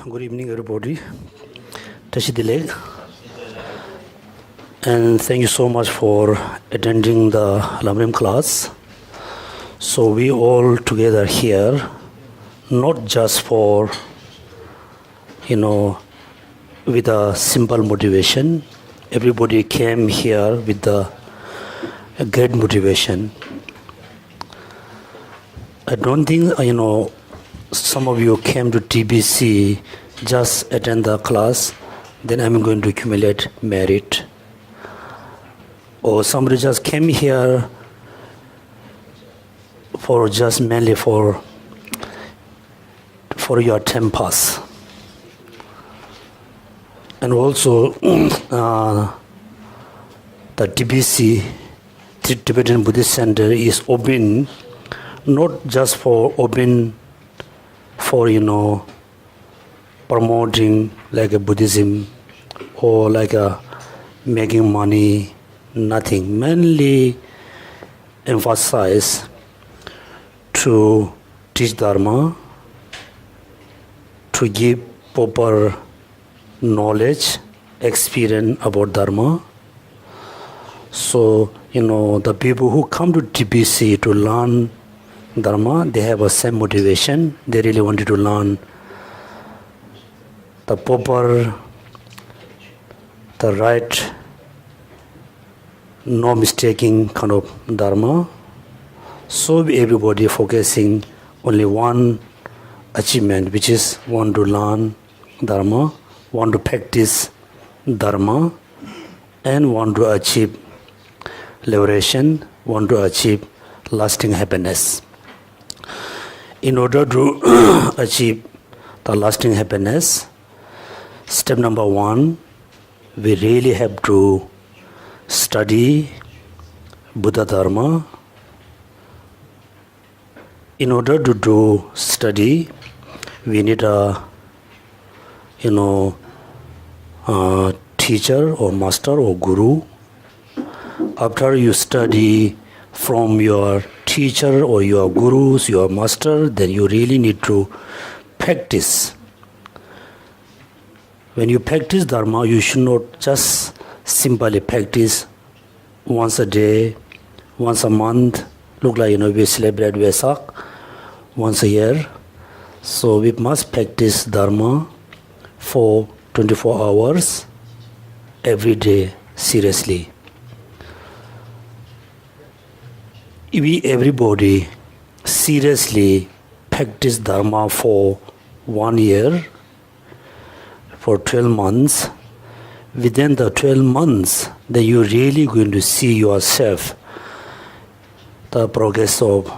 Good evening, everybody. Tashidile. And thank you so much for attending the Lamrim class. So we all together here, not just for, with a simple motivation. Everybody came here with a great motivation. I don't think, some of you came to TBC, just attend the class, then I'm going to accumulate merit. Or somebody just came here for just mainly for your term pass. And also the TBC, Tibetan Buddhist Center, is open, not just for promoting like a Buddhism or like a making money, nothing. Mainly emphasize to teach Dharma, to give proper knowledge, experience about Dharma. So, the people who come to TBC to learn Dharma, they have a same motivation. They really wanted to learn the proper, the right, no mistaking kind of Dharma. So everybody focusing only one achievement, which is want to learn Dharma, want to practice Dharma, and want to achieve liberation, want to achieve lasting happiness. In order to achieve the lasting happiness, step number one, we really have to study Buddha Dharma. In order to do study, we need a teacher or master or guru. After you study from your teacher or your gurus, your master, then you really need to practice. When you practice Dharma, you should not just simply practice once a day, once a month. Look like, we celebrate Vesak once a year. So we must practice Dharma for 24 hours every day, seriously. Everybody seriously practice Dharma for 1 year, for 12 months. Within the 12 months, then you're really going to see yourself the progress of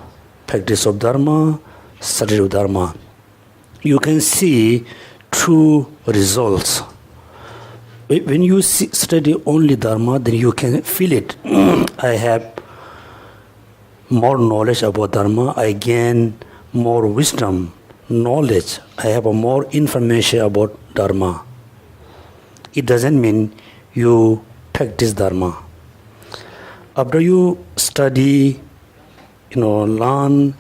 practice of Dharma, study of Dharma. You can see true results. When you study only Dharma, then you can feel it. I have more knowledge about Dharma, I gain more wisdom, knowledge, I have more information about Dharma. It doesn't mean you practice Dharma. After you study, learn,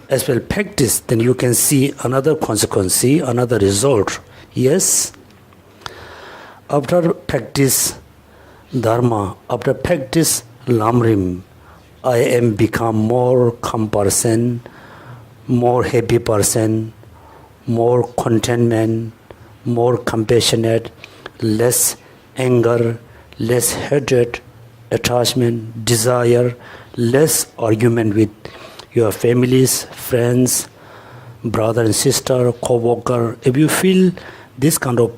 as well practice, then you can see another consequence, another result. Yes? After practice Dharma, after practice Lamrim, I am become more calm person, more happy person, more contentment, more compassionate, less anger, less hatred, attachment, desire, less argument with your families, friends, brother and sister, co-worker. If you feel this kind of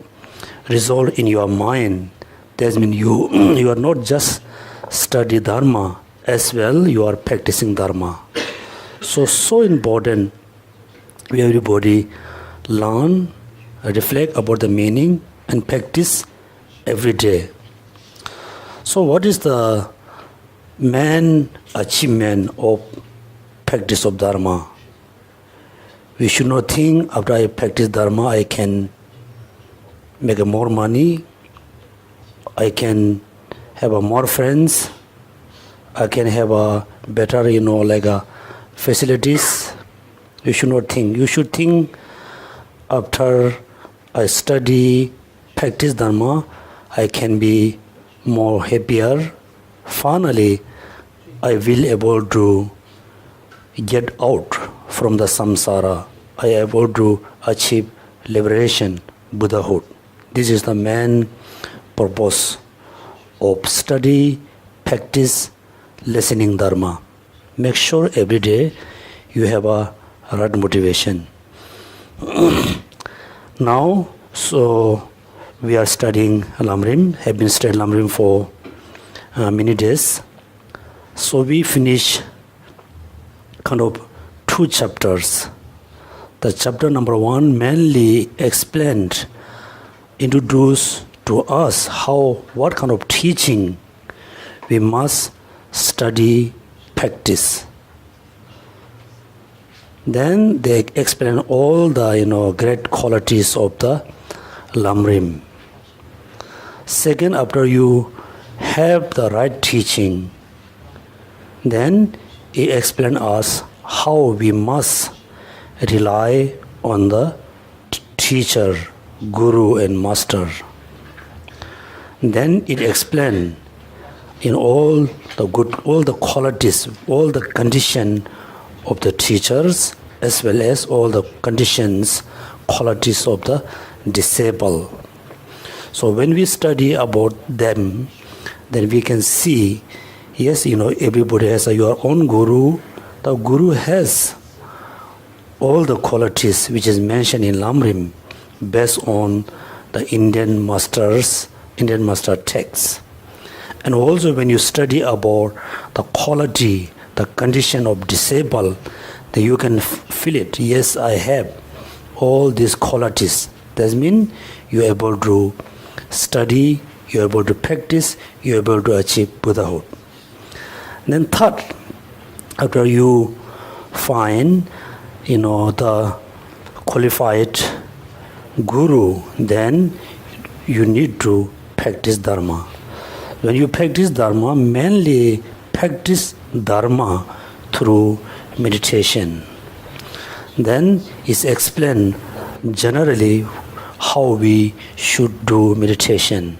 result in your mind, that means you are not just study Dharma, as well you are practicing Dharma. So important everybody learn, reflect about the meaning and practice every day. So what is the main achievement of practice of Dharma? We should not think after I practice Dharma I can make more money, I can have more friends, I can have a better, facilities. You should not think. You should think after I study, practice Dharma, I can be more happier. Finally, I will able to get out from the samsara. I able to achieve liberation, Buddhahood. This is the main purpose of study, practice, listening Dharma. Make sure every day you have a right motivation. Now, so we are studying Lamrim, have been studying Lamrim for many days. So we finish kind of 2 chapters. The chapter number 1 mainly explained, introduced to us what kind of teaching we must study, practice. Then they explain all the great qualities of the Lamrim. Second, after you have the right teaching, then he explain us how we must rely on the teacher, guru and master. Then it explain in all the qualities, all the condition of the teachers, as well as all the conditions, qualities of the disciple. So when we study about them, then we can see, yes, everybody has your own guru. The guru has all the qualities which is mentioned in Lamrim based on the Indian master texts. And also when you study about the quality, the condition of disciple, then you can feel it. Yes, I have all these qualities. That means you're able to study, you're able to practice, you're able to achieve Buddhahood. And then third, after you find the qualified guru, then you need to practice Dharma. When you practice Dharma, mainly practice Dharma through meditation. Then it's explained generally how we should do meditation.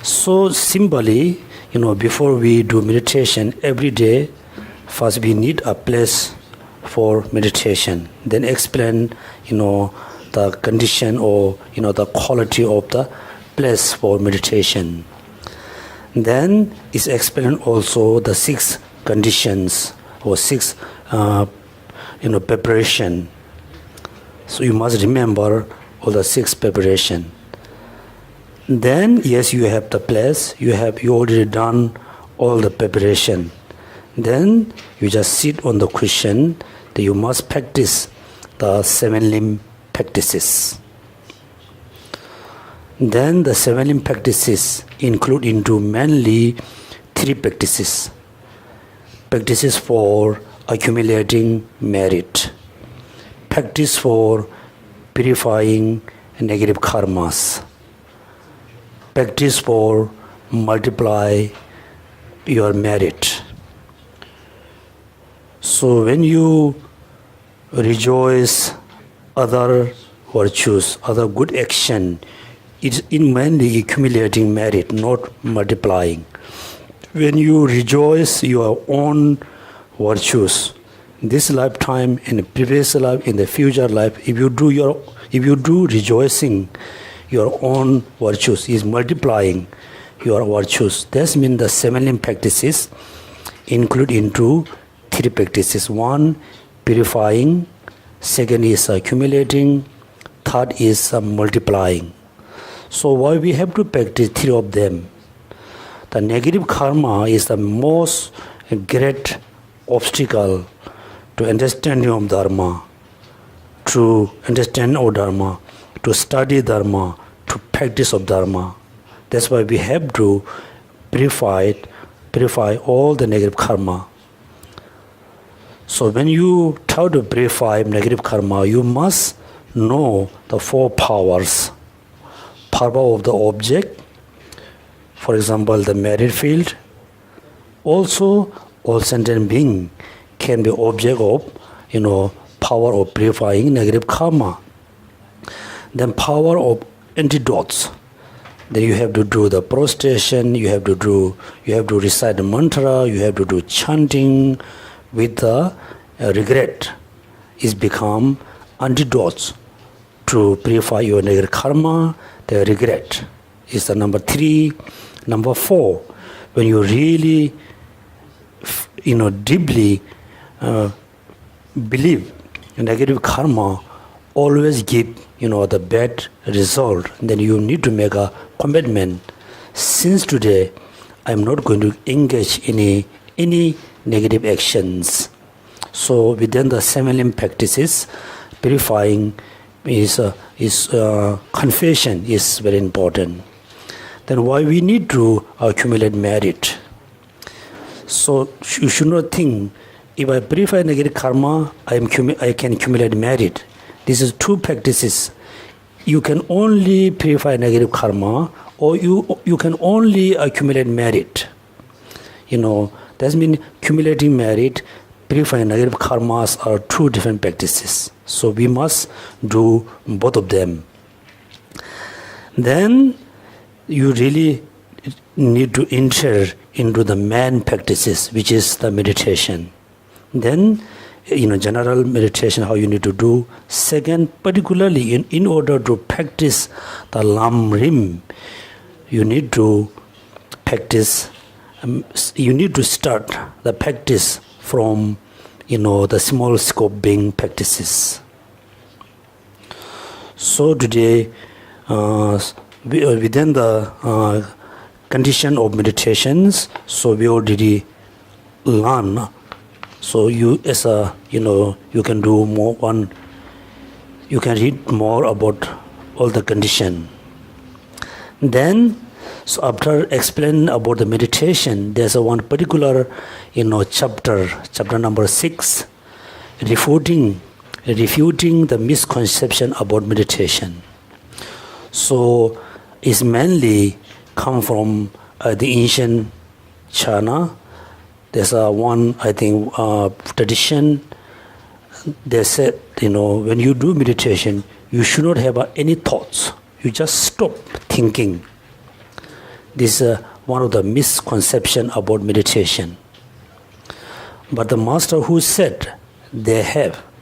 So simply, before we do meditation every day, first we need a place for meditation. Then explain, the condition or, the quality of the place for meditation. Then is explained also the 6 conditions or 6, preparation. So you must remember all the 6 preparation. Then, yes, you have the place, you already done all the preparation. Then you just sit on the cushion, that you must practice the 7 limb practices. Then the 7 limb practices include into mainly 3 practices. Practices for accumulating merit. Practice for purifying negative karmas. Practice for multiply your merit. So when you rejoice other virtues, other good action, it's in mainly accumulating merit, not multiplying. When you rejoice your own virtues, this lifetime, in the previous life, in the future life, if you do rejoicing your own virtues, is multiplying your virtues. That means the 7 limb practices include into 3 practices. 1, purifying. 2nd is accumulating. 3rd is multiplying. So why we have to practice 3 of them? The negative karma is the most great obstacle to understanding of Dharma, to understand of Dharma, to study Dharma, to practice of Dharma. That's why we have to purify all the negative karma. So when you try to purify negative karma, you must know the 4 powers. Power of the object, for example, the merit field. Also, all sentient being can be object of, power of purifying negative karma. Then power of antidotes. Then you have to do the prostration, you have to recite the mantra, you have to do chanting with the regret. Is become antidotes to purify your negative karma. The regret is the number 3. Number 4, when you really, deeply believe negative karma always give, the bad result, then you need to make a commitment. Since today, I'm not going to engage in any negative actions. So within the 7 limb practices, purifying is confession is very important. Then why we need to accumulate merit? So you should not think, if I purify negative karma, I can accumulate merit. This is 2 practices. You can only purify negative karma, or you can only accumulate merit. That means accumulating merit, purifying negative karmas are 2 different practices. So we must do both of them. Then you really need to enter into the main practices, which is the meditation. Then, general meditation, how you need to do. Second, particularly in order to practice the Lamrim, you need to practice, you need to start the practice from, the small scope being practices. So today, within the condition of meditations, so we already learn. So you you can do more you can read more about all the condition. Then, so after explaining about the meditation, there's one particular, chapter number 6, refuting the misconception about meditation. So it's mainly come from the ancient China. There's one, tradition. They said, when you do meditation, you should not have any thoughts. You just stop thinking. This is one of the misconception about meditation. But the master who said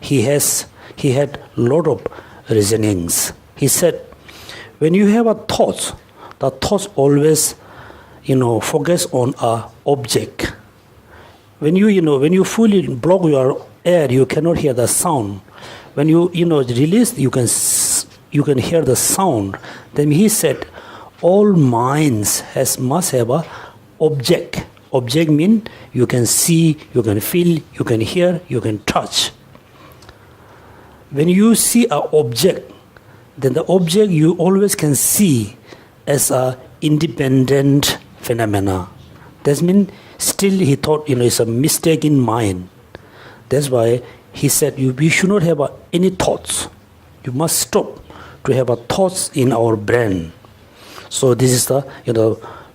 he had lot of reasonings. He said, when you have a thought, the thoughts always, focus on a object. When you fully block your air, you cannot hear the sound. When you release, you can hear the sound. Then he said, all minds must have a object. Object means you can see, you can feel, you can hear, you can touch. When you see an object, then the object you always can see as a independent phenomena. That means still he thought it's a mistake in mind. That's why he said we should not have any thoughts. You must stop to have thoughts in our brain. So this is the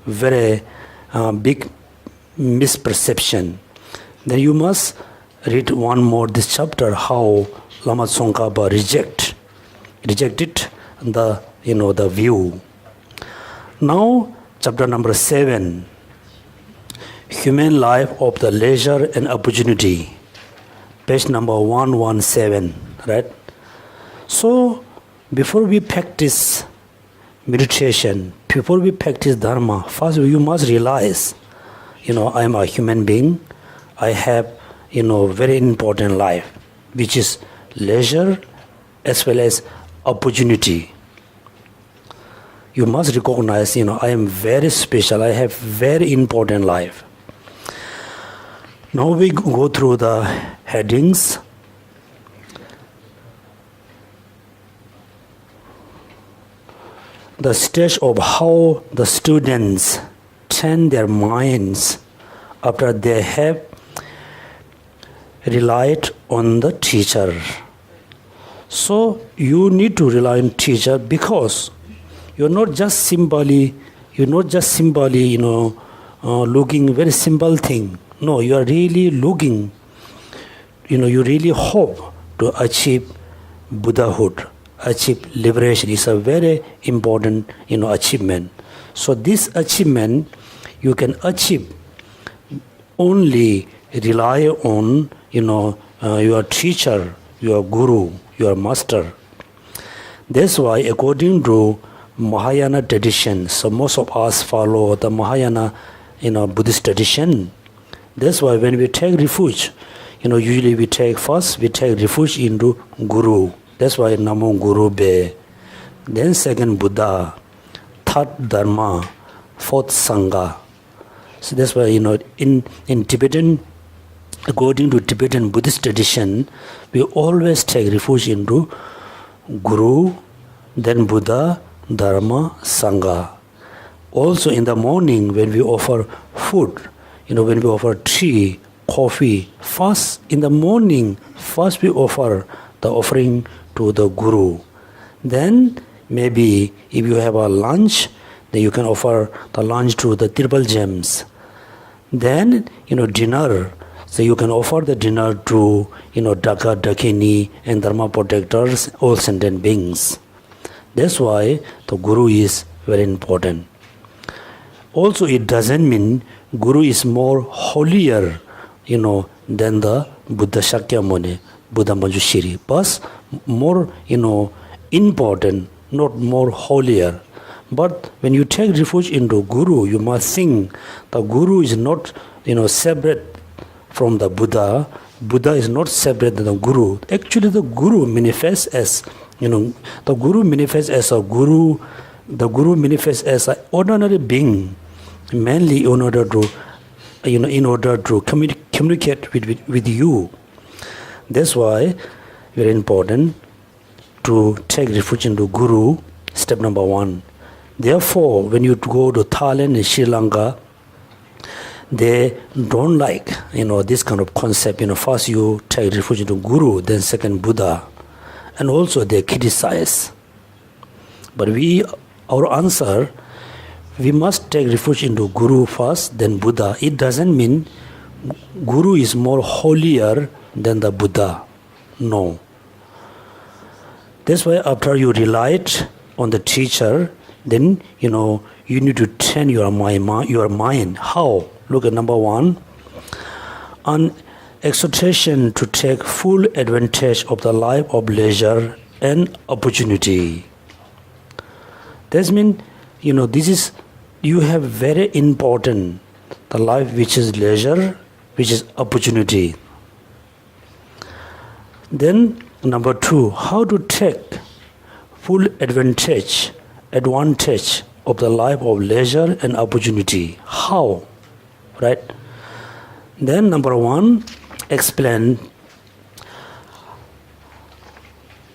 very big misperception. Then you must read one more this chapter, how Lama Tsong-kha-pa rejected the view. Now chapter number 7, human life of the leisure and opportunity, page number 117, right? So before we practice meditation, before we practice dharma, first you must realize, I am a human being. I have, very important life, which is leisure as well as opportunity. You must recognize, I am very special. I have very important life. Now we go through the headings. The stage of how the students train their minds after they have relied on the teacher. So you need to rely on teacher because you're not just simply looking very simple thing. No, you are really looking, you really hope to achieve Buddhahood, achieve liberation. It's a very important, achievement. So this achievement you can achieve only rely on, your teacher, your guru, your master. That's why according to Mahayana tradition, so most of us follow the Mahayana, Buddhist tradition. That's why when we take refuge, usually we take refuge into Guru. That's why Namo Guru Be. Then second Buddha, third Dharma, fourth Sangha. So that's why, in Tibetan, according to Tibetan Buddhist tradition, we always take refuge into Guru, then Buddha, Dharma, Sangha. Also in the morning when we offer food, when we offer tea, coffee, first in the morning, first we offer the offering to the Guru. Then maybe if you have a lunch, then you can offer the lunch to the triple gems. Then, dinner, so you can offer the dinner to, Daka, Dakini and Dharma protectors, all sentient beings. That's why the Guru is very important. Also, it doesn't mean Guru is more holier, than the Buddha Shakyamuni, Buddha Manjushri, but more, important, not more holier. But when you take refuge into Guru, you must think the Guru is not, separate from the Buddha. Buddha is not separate than the Guru. Actually, the Guru manifests as, the Guru manifests as a Guru. The Guru manifests as an ordinary being, mainly in order to communicate with you. That's why very important to take refuge into Guru. Step number 1. Therefore, when you go to Thailand and Sri Lanka, they don't like, this kind of concept. First you take refuge into Guru, then second Buddha. And also they criticize. But our answer, we must take refuge into Guru first, then Buddha. It doesn't mean Guru is more holier than the Buddha. No. That's why after you relied on the teacher, then, you need to train your mind. How? Look at number 1. An exhortation to take full advantage of the life of leisure and opportunity. That means, you have very important, the life which is leisure, which is opportunity. Then number 2, how to take full advantage of the life of leisure and opportunity. How? Right? Then number 1, explain.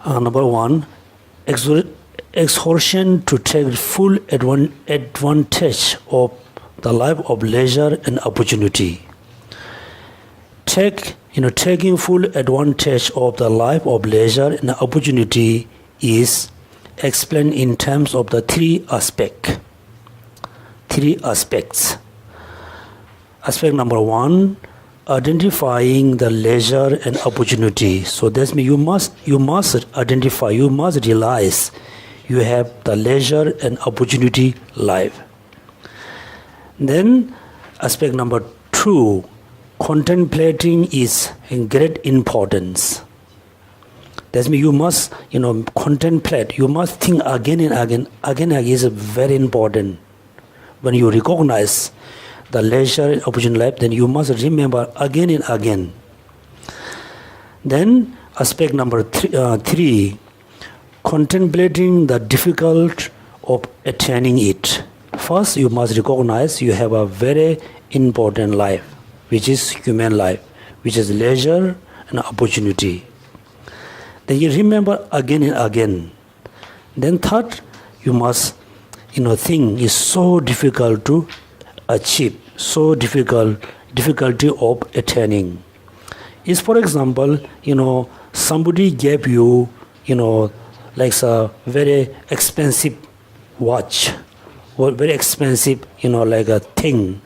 Number 1, exhortation to take full advantage of the life of leisure and opportunity. Taking full advantage of the life of leisure and opportunity is explained in terms of the 3 aspects. Aspect number 1, identifying the leisure and opportunity. So that means you must identify, you must realize you have the leisure and opportunity life. Then aspect number 2, contemplating is in great importance. That means you must, contemplate. You must think again and again. Again is very important. When you recognize the leisure and opportunity life, then you must remember again and again. Then aspect number 3, contemplating the difficulty of attaining it. First, you must recognize you have a very important life, which is human life, which is leisure and opportunity. Then you remember again and again. Then third, you must, think is so difficult to achieve, so difficulty of attaining. Is for example, somebody gave you, like a very expensive watch, or very expensive, like a thing.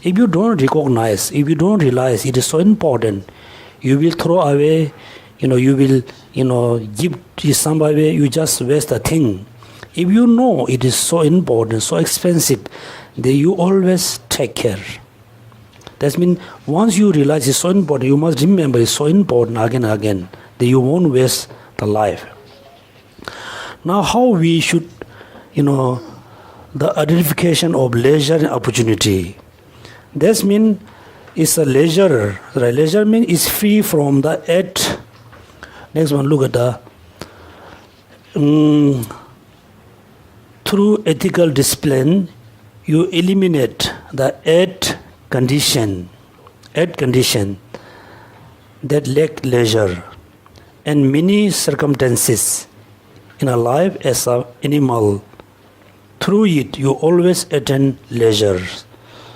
If you don't recognize, if you don't realize it is so important, you will throw away you will, give to somebody, you just waste the thing. If you know it is so important, so expensive, then you always take care. That means once you realize it's so important, you must remember it's so important again and again, that you won't waste the life. Now how we should, the identification of leisure and opportunity. That means it's a leisure. Right? Leisure means it's free from the eight. Next one, look at the through ethical discipline, you eliminate the eight condition that lack leisure, and many circumstances in a life as an animal. Through it, you always attain leisure.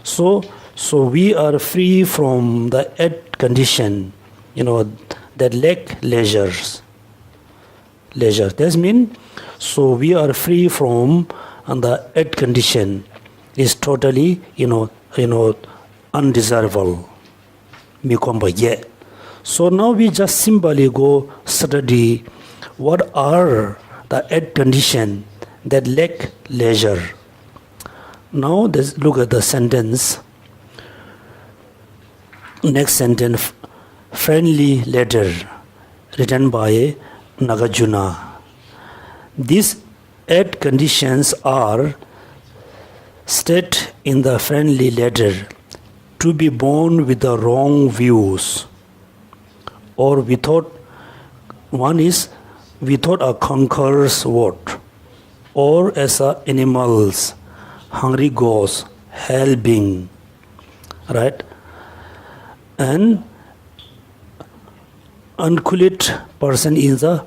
So we are free from the eight condition, that lack leisure. That means, so we are free from the eight condition is totally, undesirable. So now we just simply go study what are the eight condition that lack leisure. Now let's look at the sentence. Next sentence, friendly letter written by Nagarjuna. These eight conditions are stated in the friendly letter: to be born with the wrong views, or without a conqueror's word, or as animals, hungry ghosts, hell being, right? And uncultured person in the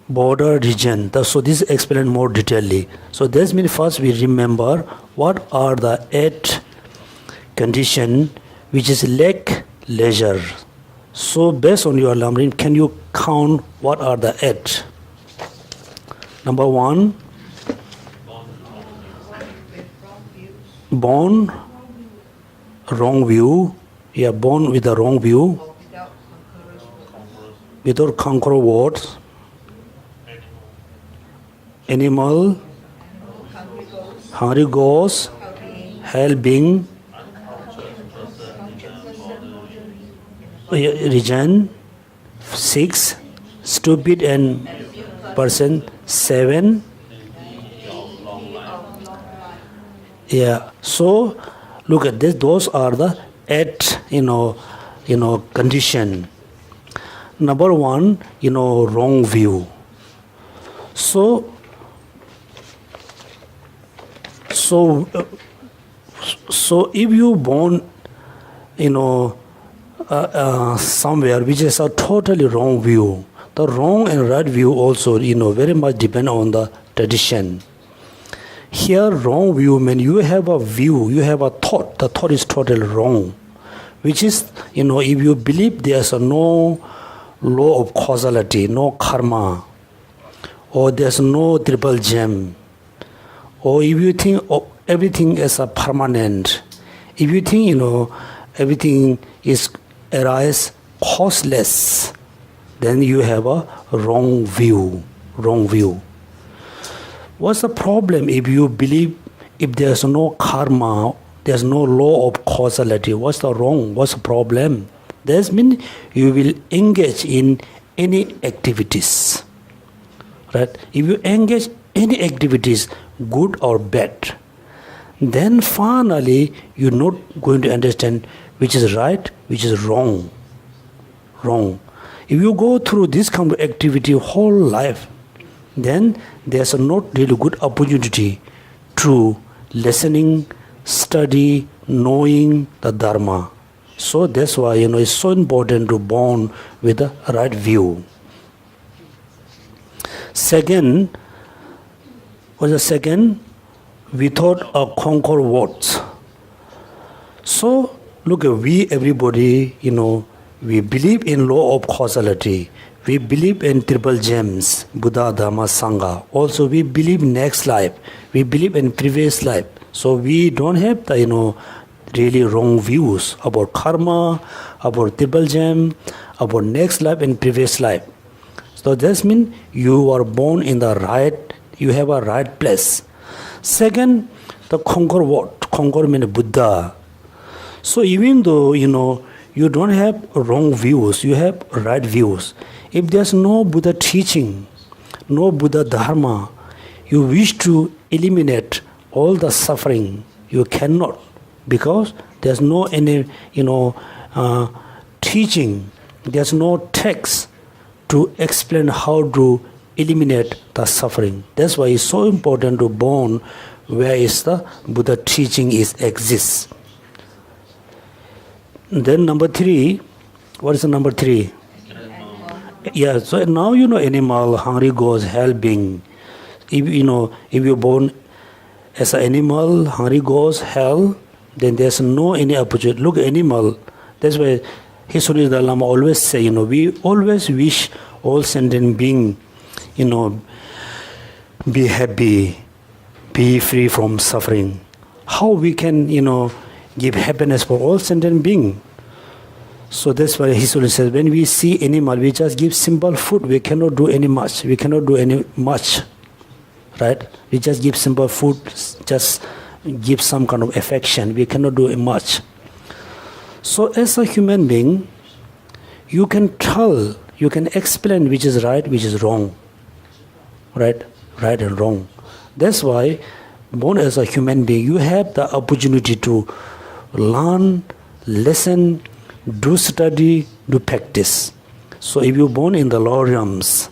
border region. So this is explained more detailedly. So this means first we remember what are the eight conditions which is lack leisure. So based on your Lamrim, can you count what are the eight? Number one, born wrong view. Yeah, born with the wrong view. Without conqueror words. Animal, hungry ghost, hell being, region, 6, stupid and person, 7. Yeah, so look at this, those are the 8, condition. Number 1, wrong view. So if you born, somewhere which is a totally wrong view, the wrong and right view also, very much depend on the tradition. Here, wrong view means you have a view, you have a thought. The thought is totally wrong, which is, if you believe there's no law of causality, no karma, or there's no triple gem, or if you think everything is a permanent, if you think, everything is arise causeless, then you have a wrong view. What's the problem if you believe if there's no karma, there's no law of causality? What's the problem? That means you will engage in any activities, right? If you engage any activities, good or bad, then finally you're not going to understand which is right, which is wrong. If you go through this kind of activity whole life, then there's not really good opportunity to listening, study, knowing the Dharma. So that's why, it's so important to born with the right view. Second, without a conquer words. So look, everybody, we believe in law of causality. We believe in triple gems, Buddha, Dharma, Sangha. Also, we believe next life. We believe in previous life. So we don't have the, really wrong views about karma, about triple gem, about next life and previous life. So that means you are born in the right, you have a right place. Second, the conquer what? Conquer means Buddha. So even though, you don't have wrong views, you have right views. If there's no Buddha teaching, no Buddha Dharma, you wish to eliminate all the suffering, you cannot, because there's no any, teaching, there's no text to explain how to eliminate the suffering. That's why it's so important to born where is the Buddha teaching exists. Then number 3, what is the number 3? Yeah, so now animal, hungry ghost, hell being. If you're born as an animal, hungry ghost, hell, then there's no any opportunity. Look, animal. That's why His Holiness Dalai Lama always say, we always wish all sentient being, be happy, be free from suffering. How we can, give happiness for all sentient being? So that's why His Holiness says, when we see animal, we just give simple food. We cannot do any much. We cannot do any much, right? We just give simple food, just give some kind of affection. We cannot do much. So as a human being, you can tell, you can explain which is right, which is wrong, right? Right and wrong. That's why, born as a human being, you have the opportunity to learn, listen, do study, do practice. So if you're born in the lower realms,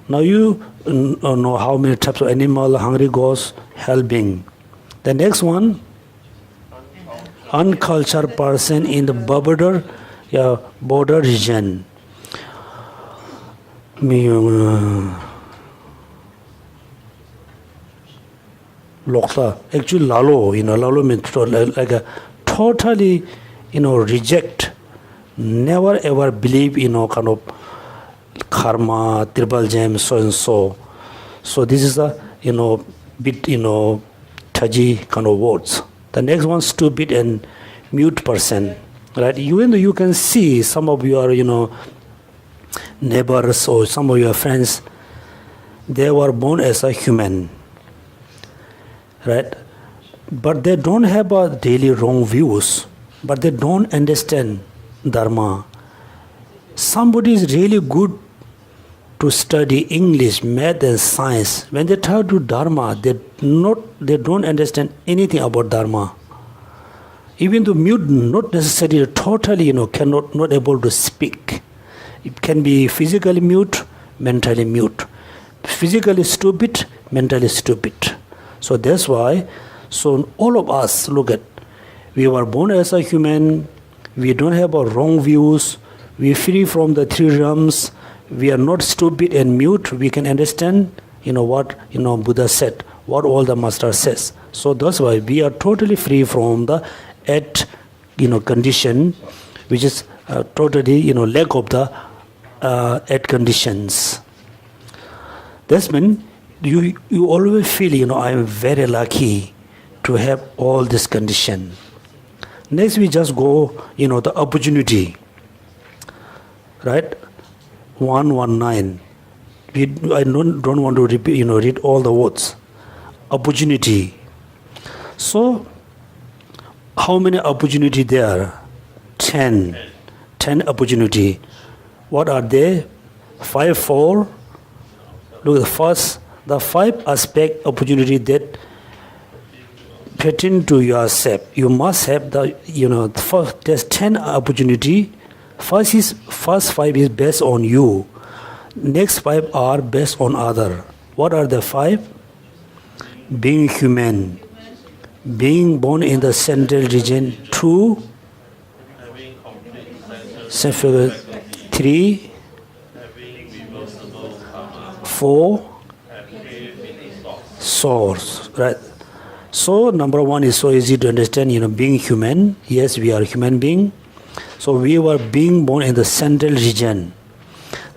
now you know how many types of animal, hungry ghost, hell being. The next one, uncultured person in the border region. Lokta, actually lalo, lalo means like a totally, reject, never ever believe, kind of karma, tribal gems, so and so. So this is a, bit, touchy kind of words. The next one, stupid and mute person, right? Even though you can see some of your, neighbors or some of your friends, they were born as a human, right? But they don't have a daily wrong views, but they don't understand Dharma. Somebody is really good to study English, math and science. When they try to do Dharma, they don't understand anything about Dharma. Even though mute, not necessarily totally, cannot, not able to speak. It can be physically mute, mentally mute. Physically stupid, mentally stupid. So that's why, so all of us, look at, we were born as a human, we don't have our wrong views, we are free from the 3 realms, we are not stupid and mute, we can understand, what, Buddha said, what all the master says. So that's why we are totally free from the 8, condition, which is totally, lack of the 8 conditions. That's mean you always feel, I am very lucky to have all this condition. Next we just go, the opportunity, right? 119. I don't want to repeat, read all the words. Opportunity. So, how many opportunity there? 10. 10 opportunity. What are they? 5, 4. Look at the first, the 5 aspect opportunity that pertain to yourself. You must have the, first, there's 10 opportunity. First 5 is based on you. Next 5 are based on other. What are the 5? Being human, being born in the central region. 2, 3, 4, source, right? So number 1 is so easy to understand, being human. Yes, we are human being. So we were being born in the central region.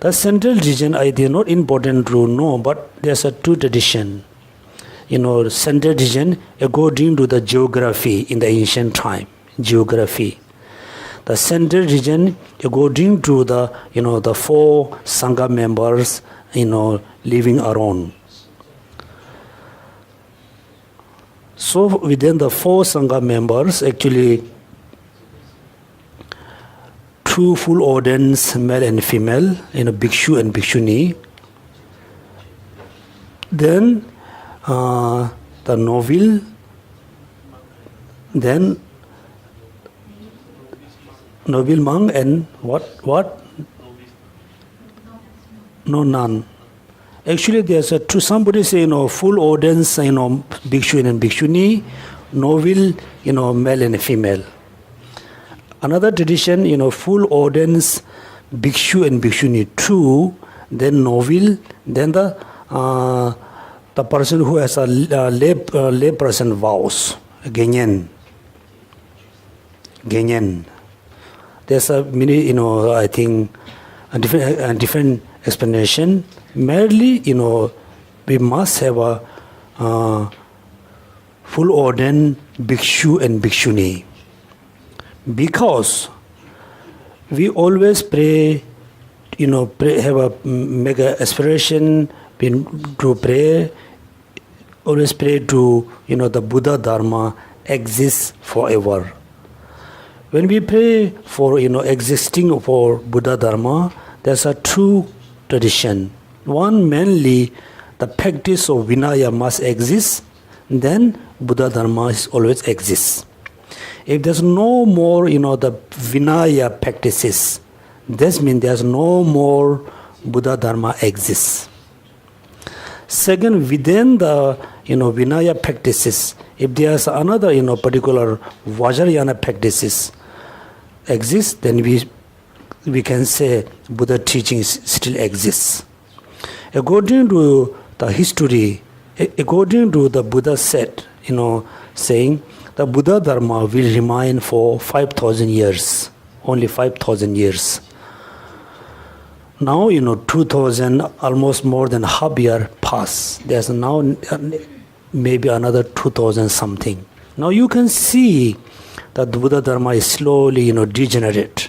The central region, it is not important to know, but there's a 2 tradition. Central region according to the geography in the ancient time. Geography. the central region, according to the, the four Sangha members, living around. So within the four Sangha members, actually, two full ordains, male and female, bhikshu and bhikshuni. Then the noble, then noble monk, and what? No, none. Actually, there's two. Somebody say, full ordains, bhikshu and bhikshuni, noble, male and female. Another tradition, full ordains, bhikshu and bhikshuni, two, then noble, then the person who has a lay person vows, genyen. There's a many, I think, a different explanation. Merely, we must have a full ordained bhikshu and bhikshuni, because we always pray, have a mega aspiration to pray, always pray to, the Buddha Dharma exists forever. When we pray for, existing for Buddha Dharma, there's a two tradition. One, mainly, the practice of Vinaya must exist, then Buddha Dharma always exists. If there's no more, the Vinaya practices, this means there's no more Buddha Dharma exists. Second, within the, Vinaya practices, if there's another, particular Vajrayana practices exist, then we can say Buddha teachings still exists. According to the history, according to the Buddha said, saying the Buddha Dharma will remain for 5,000 years, only 5,000 years. Now, 2,000, almost more than half year pass. There's now maybe another 2,000 something. Now you can see that the Buddha Dharma is slowly, degenerate.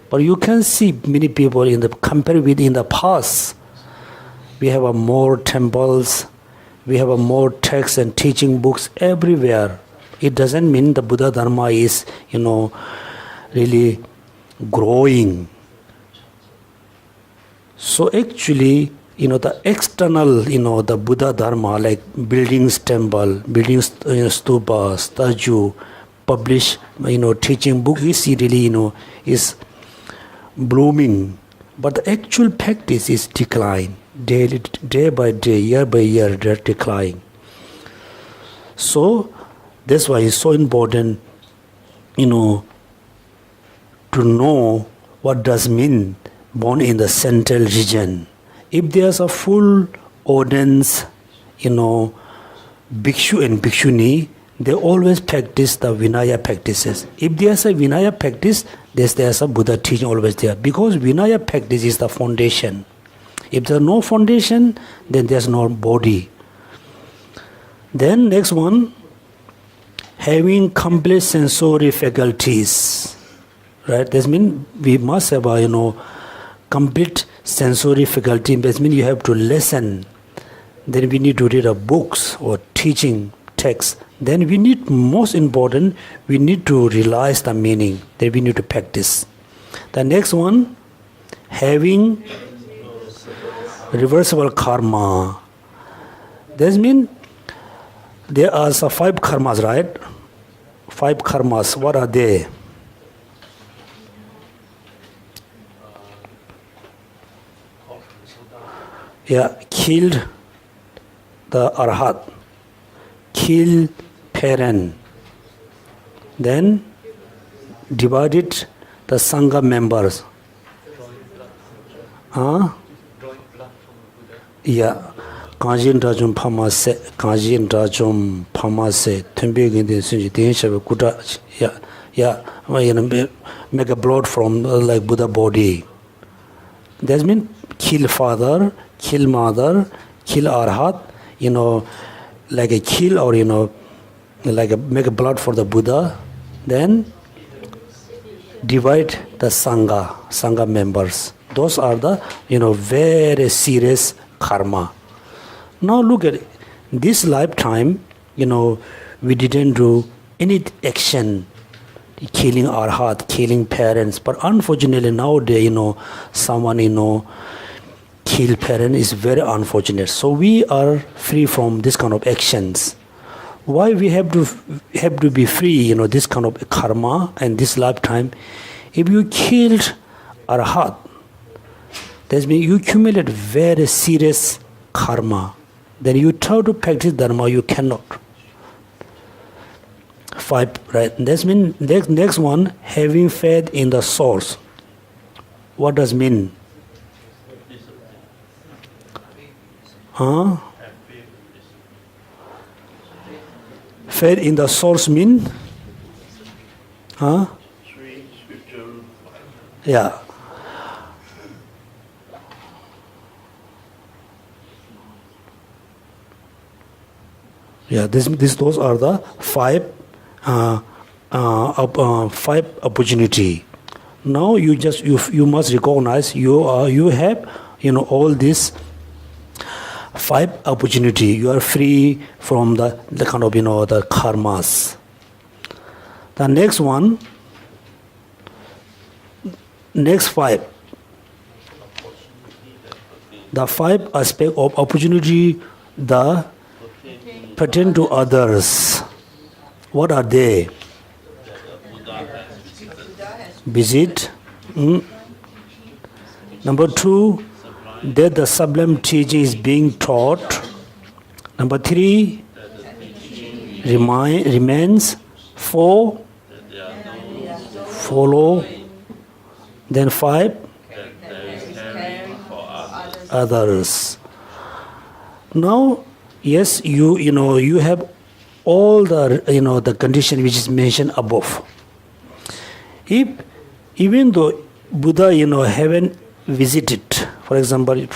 But you can see many people compared with in the past, we have more temples, we have more texts and teaching books everywhere. It doesn't mean the Buddha Dharma is, really growing. So actually, the external, the Buddha Dharma, like buildings, temple, buildings, stupa, statue, publish, teaching book is really, is blooming. But the actual practice is decline. Day by day, year by year, they're declining. So that's why it's so important, to know what does mean born in the central region. If there's a full audience, bhikshu and bhikshuni, they always practice the Vinaya practices. If there's a Vinaya practice, there's a Buddha teaching always there. Because Vinaya practice is the foundation. If there's no foundation, then there's no body. Then next one, having complete sensory faculties. Right? That means we must have a, complete sensory faculty. That means you have to listen. Then we need to read books or teaching texts. Then we need, most important, we need to realize the meaning. Then we need to practice. The next one, having reversible karma. That means there are 5 karmas, right? 5 karmas. What are they? Killed the arhat, kill parent, then divided the sangha members. Kajin rajum phamase, thumbegin de sunji densha kuta, make a blood from like Buddha body. That means kill father, kill mother, kill arhat, like a kill or, like make a blood for the Buddha. Then divide the Sangha members. Those are the, very serious karma. Now look at it. This lifetime, we didn't do any action, killing our heart, killing parents. But unfortunately nowadays, someone, kill parent is very unfortunate. So we are free from this kind of actions. Why we have to be free, this kind of karma and this lifetime? If you killed our heart, that means you accumulate very serious karma. Then you try to practice dharma, you cannot. 5, right? That means next one, having faith in the source. What does mean? Faith in the source mean? Yeah. Yeah, those are the 5 opportunity. Now you must recognize you have all these 5 opportunity. You are free from the kind of the karmas. The next one, next 5. The 5 aspect of opportunity the pertain to others. What are they? Visit. Number 2, that the sublime teaching is being taught. Number 3, remains. 4, follow. Then 5, others. Now, yes, you have all the the condition which is mentioned above. Even though Buddha haven't visited, for example,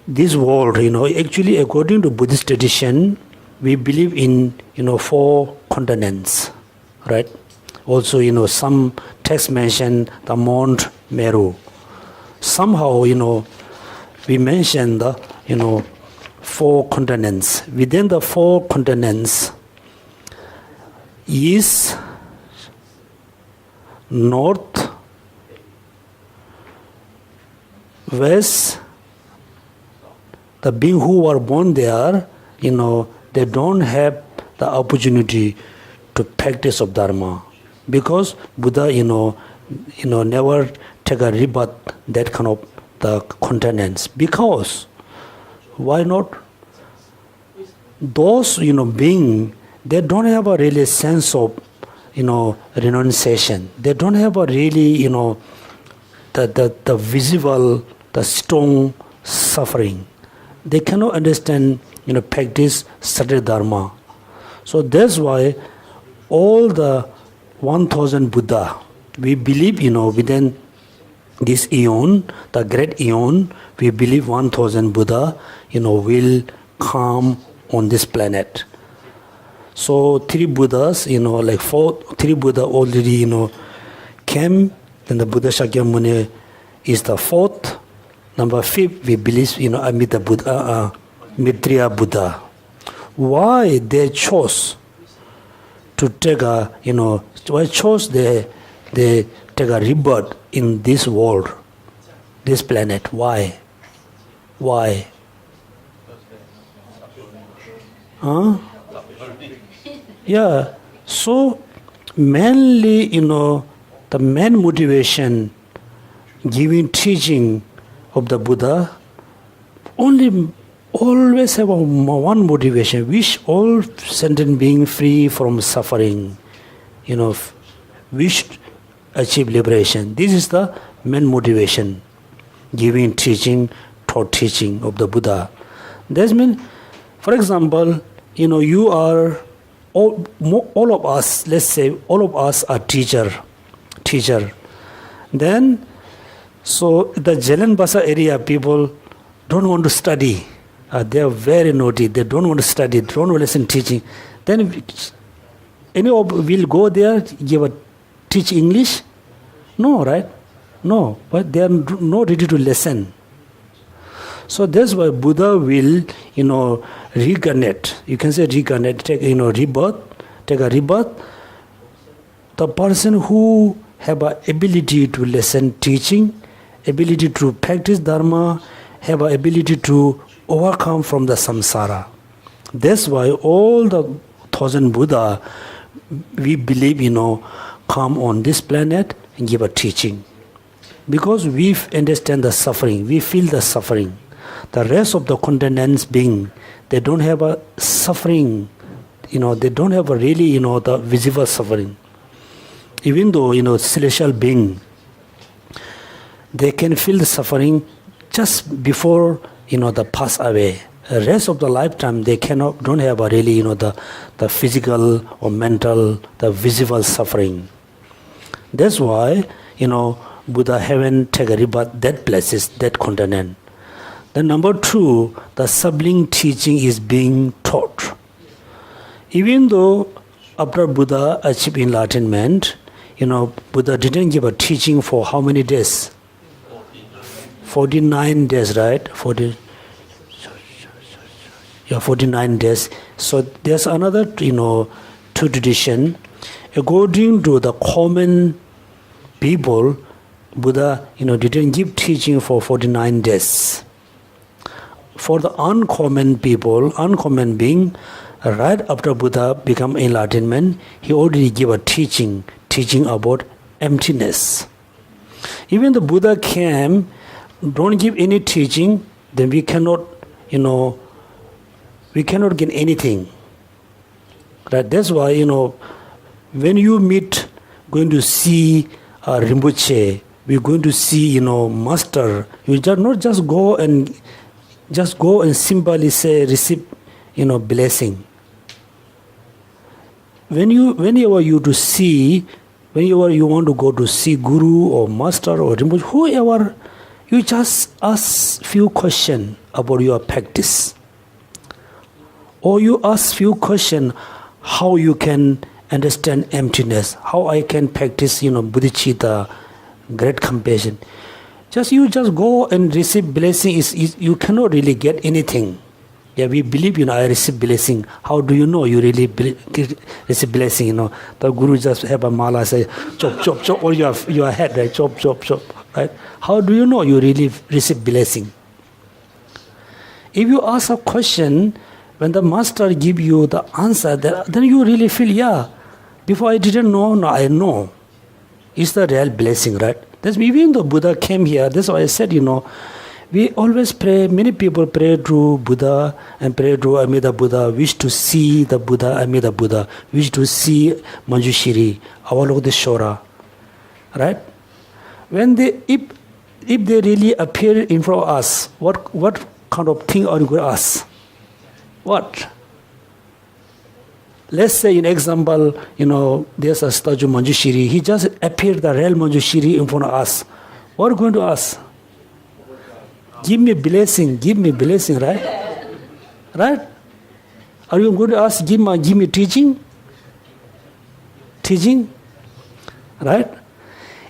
this world, actually according to Buddhist tradition, we believe in 4 continents, right? Also, some texts mention the Mount Meru. Somehow, we mention the 4 continents. Within the 4 continents, east, north, west, the beings who are born there, they don't have the opportunity to practice of dharma, because Buddha, never take a rebirth that kind of the continents. Because why not? Those beings, they don't have a really sense of renunciation. They don't have a really the visible, the strong suffering. They cannot understand practice Satya Dharma. So that's why all the 1000 Buddha, we believe within this eon, the great eon, we believe 1000 Buddha will come on this planet. So 3 Buddhas, 3 Buddha already came. Then the Buddha Shakyamuni is the 4th. Number 5, we believe Amida Buddha, Maitreya Buddha. Why they chose to take why chose they take a rebirth in this world, this planet? Why? Yeah. So mainly, the main motivation, giving teaching of the Buddha, always have one motivation, wish all sentient being free from suffering, wish to achieve liberation. This is the main motivation, giving teaching, taught teaching of the Buddha. That means, for example, you are all of us, let's say all of us are teacher. Then, so the Jalan Basa area people don't want to study. They are very naughty. They don't want to study. They don't want to listen teaching. Then any of will go there, give a teach English? No, right? No, but they are not ready to listen. So that's why Buddha will, reincarnate. You can say reincarnate, take, rebirth, take a rebirth. The person who have a ability to listen teaching, ability to practice Dharma, have a ability to overcome from the samsara. That's why all the 1,000 Buddha, we believe, come on this planet and give a teaching. Because we understand the suffering, we feel the suffering. The rest of the continents being, they don't have a suffering, they don't have a really, the visible suffering. Even though, celestial being, they can feel the suffering just before, they pass away. The rest of the lifetime, they don't have a really, the physical or mental, the visible suffering. That's why, Buddha haven't taken a rebirth that places, that continent. Then number 2, the sublime teaching is being taught. Even though after Buddha achieved enlightenment, Buddha didn't give a teaching for how many days? 49 days, right? 49 days. So there's another, two tradition. According to the common people, Buddha, didn't give teaching for 49 days. For the uncommon people, uncommon being, right after Buddha become enlightenment, he already gave a teaching about emptiness. Even the Buddha came, don't give any teaching, then we cannot, we cannot get anything. Right? That's why, when you meet, going to see Rinpoche, we're going to see, master, you just not just go and simply say, receive, blessing. Whenever you want to go to see Guru or Master or Rinpoche, whoever, you just ask few questions about your practice. Or you ask few questions how you can understand emptiness, how I can practice, bodhicitta, great compassion. You just go and receive blessing. You cannot really get anything. Yeah, we believe, I receive blessing. How do you know you really receive blessing? The Guru just have a mala, say, chop, chop, chop, or your head, right? Chop, chop, chop, right? How do you know you really receive blessing? If you ask a question, when the master give you the answer, then you really feel, yeah, before I didn't know, now I know. It's the real blessing, right? That's even though Buddha came here, that's why I said, we always pray, many people pray to Buddha and pray to Amida Buddha, wish to see the Buddha, Amida Buddha, wish to see Manjushri, Avalokiteshvara, right? When if they really appear in front of us, what kind of thing are you going to ask? What? Let's say, in example, there's a statue Manjushri. He just appeared the real Manjushri in front of us. What are you going to ask? Give me blessing, right? Right? Are you going to ask, give me teaching? Teaching? Right?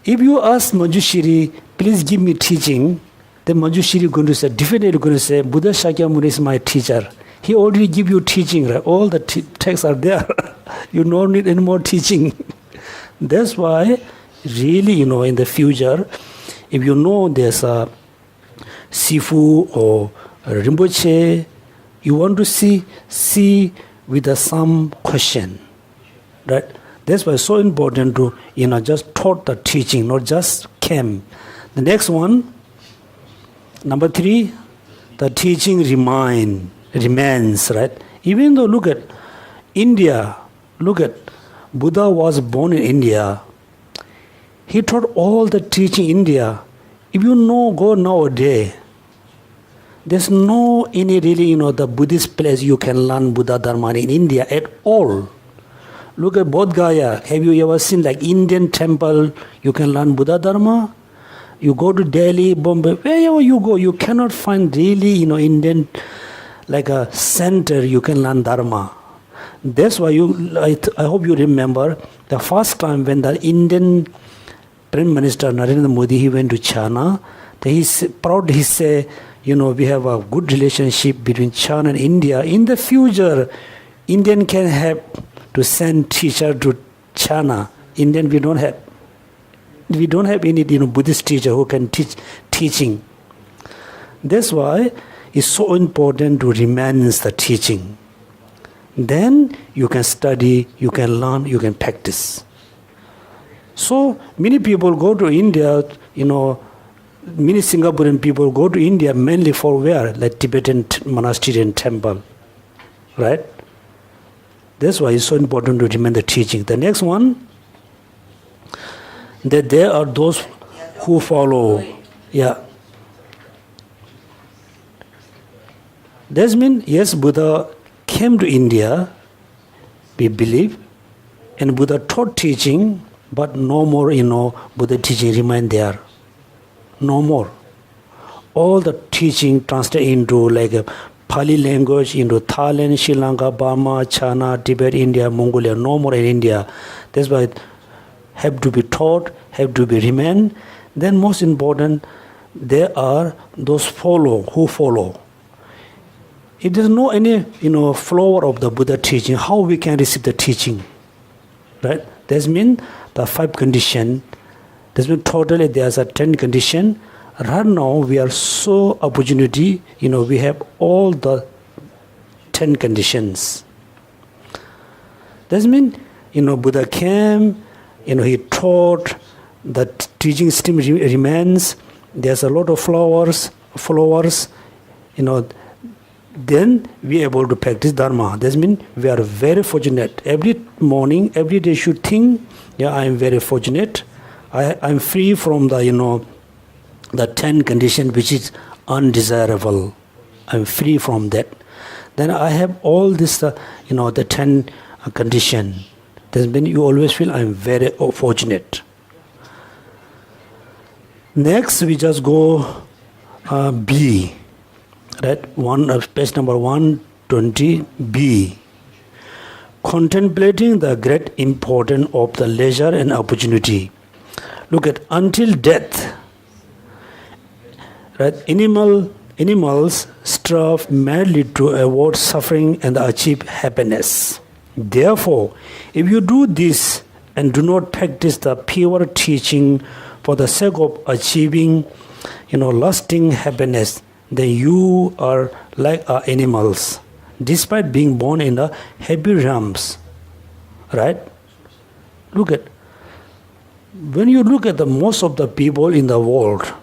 If you ask Manjushri, please give me teaching, then Manjushri is going to say, definitely going to say, Buddha Shakyamuni is my teacher. He already give you teaching, right? All the texts are there. You don't need any more teaching. That's why, really, in the future, if you know there's a Sifu or Rinpoche, you want to see with some question, right? That's why it's so important to, just taught the teaching, not just came. The next one, number 3, the teaching remains, right? Even though, look at India, Buddha was born in India. He taught all the teaching in India. If you go nowadays, there's no any really, the Buddhist place you can learn Buddha Dharma in India at all. Look at Bodh Gaya. Have you ever seen like Indian temple, you can learn Buddha Dharma? You go to Delhi, Bombay, wherever you go, you cannot find really, Indian, like a center you can learn Dharma. That's why I hope you remember the first time when the Indian Prime Minister Narendra Modi, he went to China. He's proud, he said, we have a good relationship between China and India. In the future, Indian can have to send teacher to China. Indian, we don't have any Buddhist teacher who can teach teaching. That's why it's so important to remain the teaching. Then you can study, you can learn, you can practice. So many people go to India, many Singaporean people go to India mainly for where? Like Tibetan monastery and temple. Right? That's why it's so important to remember the teaching. The next one, that there are those who follow. Yeah. That means, yes, Buddha came to India, we believe, and Buddha taught teaching, but no more, Buddha teaching remain there. No more. All the teaching translated into like a Pali language, into Thailand, Sri Lanka, Burma, China, Tibet, India, Mongolia, no more in India. That's why it have to be taught, have to be remain. Then most important, there are those who follow. It is no any, flower of the Buddha teaching, how we can receive the teaching. Right? That means the 5 conditions. That means totally there's a 10 condition. Right now we are so opportunity, we have all the 10 conditions. That means, Buddha came, he taught, the teaching stream remains, there's a lot of followers, then we are able to practice Dharma. That means we are very fortunate. Every morning, every day should think, I am very fortunate. I'm free from the 10 conditions which is undesirable. I'm free from that. Then I have all this, the 10 condition. That means you always feel I'm very fortunate. Next, we just go B. Right? Page number 120B. Contemplating the great importance of the leisure and opportunity. Look at until death. Right? Animals strive madly to avoid suffering and achieve happiness. Therefore, if you do this and do not practice the pure teaching for the sake of achieving, lasting happiness, then you are like animals, despite being born in the happy realms. Right? When you look at the most of the people in the world,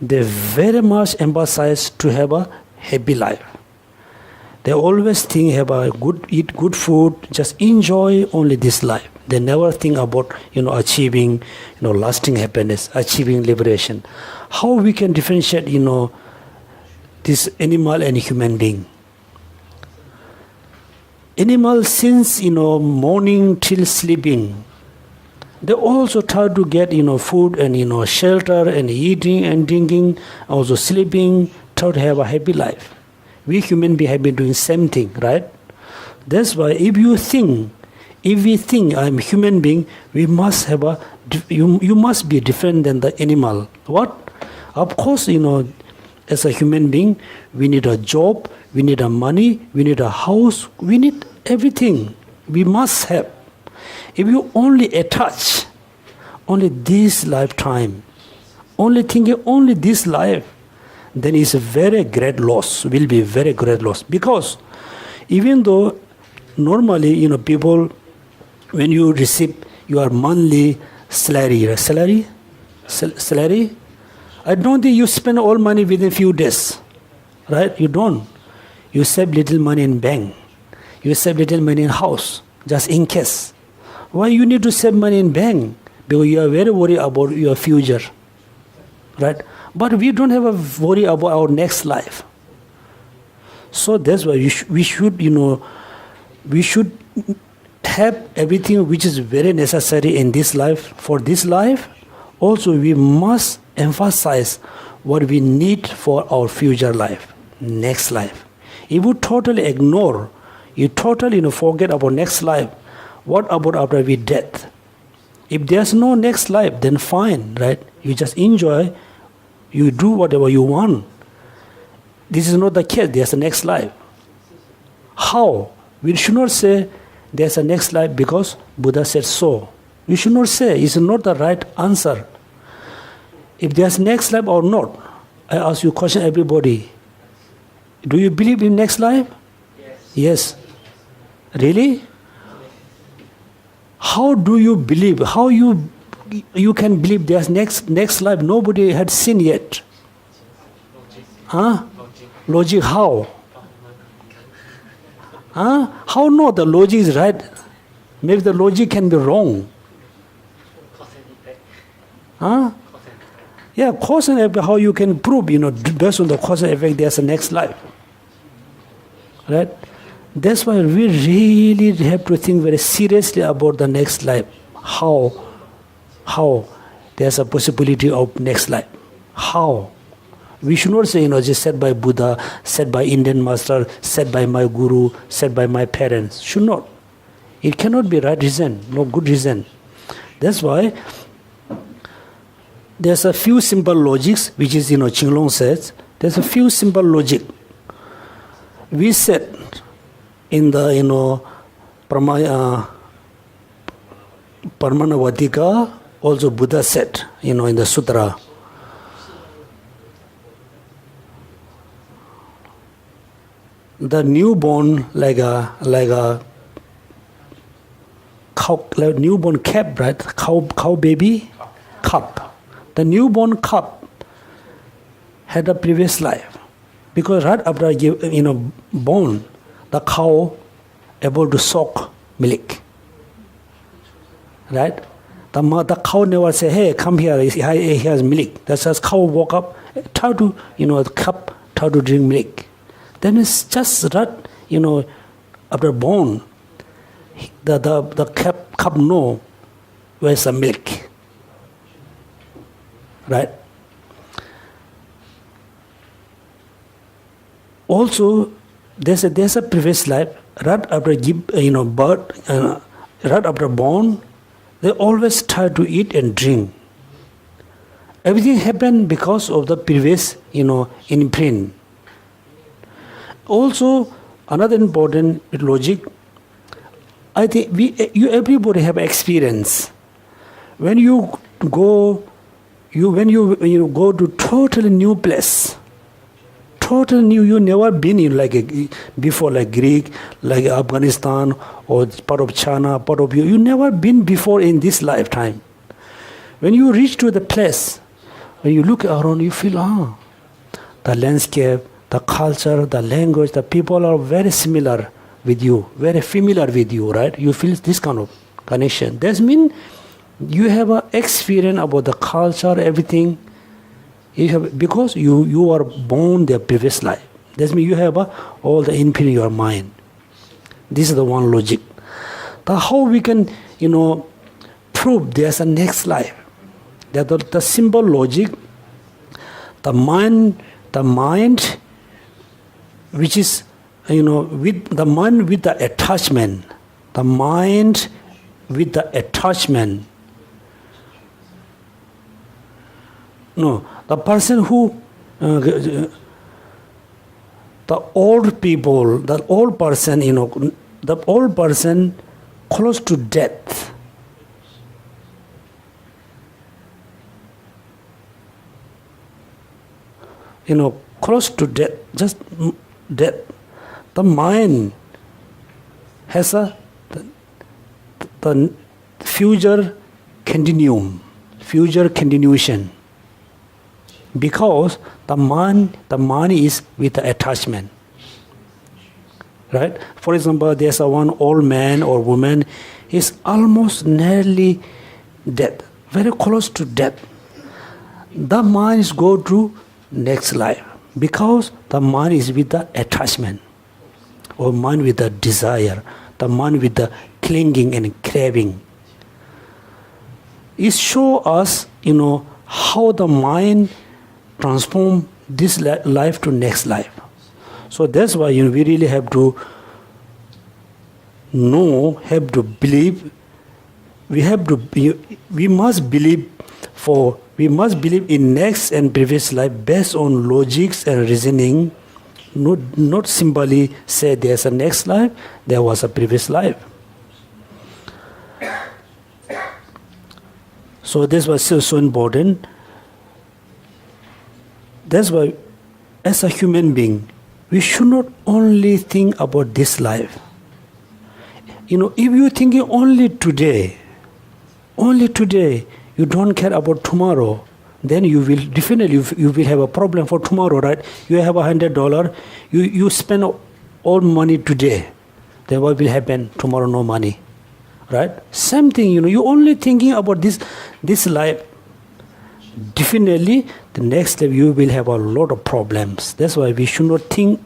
they very much emphasize to have a happy life. They always think eat good food, just enjoy only this life. They never think about achieving lasting happiness, achieving liberation. How we can differentiate this animal and human being? Animals since morning till sleeping, they also try to get food and shelter and eating and drinking, also sleeping, try to have a happy life. We human beings have been doing same thing, right? That's why if we think I'm human being, we must have you must be different than the animal. What? Of course, as a human being, we need a job, we need a money, we need a house, we need everything. We must have. If you only attach only this lifetime, only thinking only this life, then it's a very great loss, will be very great loss. Because even though normally, people, when you receive your monthly salary, I don't think you spend all money within a few days, right? You don't. You save little money in bank. You save little money in house, just in case. Why you need to save money in bank? Because you are very worried about your future, right? But we don't have a worry about our next life. So that's why we should have everything which is very necessary in this life. For this life, also we must emphasize what we need for our future life, next life. If you totally ignore You totally forget about next life. What about after we death? If there's no next life, then fine, right? You just enjoy, you do whatever you want. This is not the case, there's a next life. How? We should not say there's a next life because Buddha said so. We should not say, it's not the right answer. If there's next life or not, I ask you a question, everybody. Do you believe in next life? Yes. Really? How do you believe? How you can believe there's next life? Nobody had seen yet. Huh? Logic how? Huh? How no? The logic is right. Maybe the logic can be wrong. Huh? Yeah, cause and effect, how you can prove, based on the cause and effect, there's a next life. Right? That's why we really have to think very seriously about the next life. How there's a possibility of next life. How? We should not say, just said by Buddha, said by Indian master, said by my guru, said by my parents. Should not. It cannot be right reason, no good reason. That's why there's a few simple logics, which is, Chinglong says, there's a few simple logic. We said in the, Parmanavatika, also Buddha said, in the sutra, the newborn like a cow, like newborn calf, right? Cow baby, calf. The newborn calf had a previous life because right after born, the cow able to suck milk, right? The cow never say, "Hey, come here. He has milk." That's just cow woke up, try to the calf try to drink milk. Then it's just right, after born, the calf know where's the milk, right? Also, there's a previous life right after birth, right after born, they always try to eat and drink. Everything happened because of the previous, imprint. Also, another important logic, I think everybody have experience. When you go to totally new place, totally new, you never been in before, like Greek, like Afghanistan or part of China, part of you never been before in this lifetime. When you reach to the place, when you look around, you feel the landscape, the culture, the language, the people are very similar with you, very familiar with you, right? You feel this kind of connection. That means you have an experience about the culture, everything. Because you are born the previous life. That means you have all the input in your mind. This is the one logic. How we can, prove there's a next life? That the simple logic, the mind, which is, with the mind with the attachment, the mind with the attachment. No, the person who, the old people, the old person, the old person close to death. Close to death, just death. The mind has the future continuation. Because the mind is with the attachment. Right? For example, there's one old man or woman is almost nearly dead, very close to death. The mind is go to next life because the mind is with the attachment, or mind with the desire, the mind with the clinging and craving. It shows us, how the mind transform this life to next life. So that's why we really have to know, have to believe. We must believe in next and previous life based on logics and reasoning. Not simply say there's a next life, there was a previous life. So this was so important. That's why, as a human being, we should not only think about this life. If you're thinking only today, you don't care about tomorrow, then you will definitely you will have a problem for tomorrow, right? You have $100, you spend all money today, then what will happen tomorrow? No money, right? Same thing, you only thinking about this life. Definitely, the next life you will have a lot of problems. That's why we should not think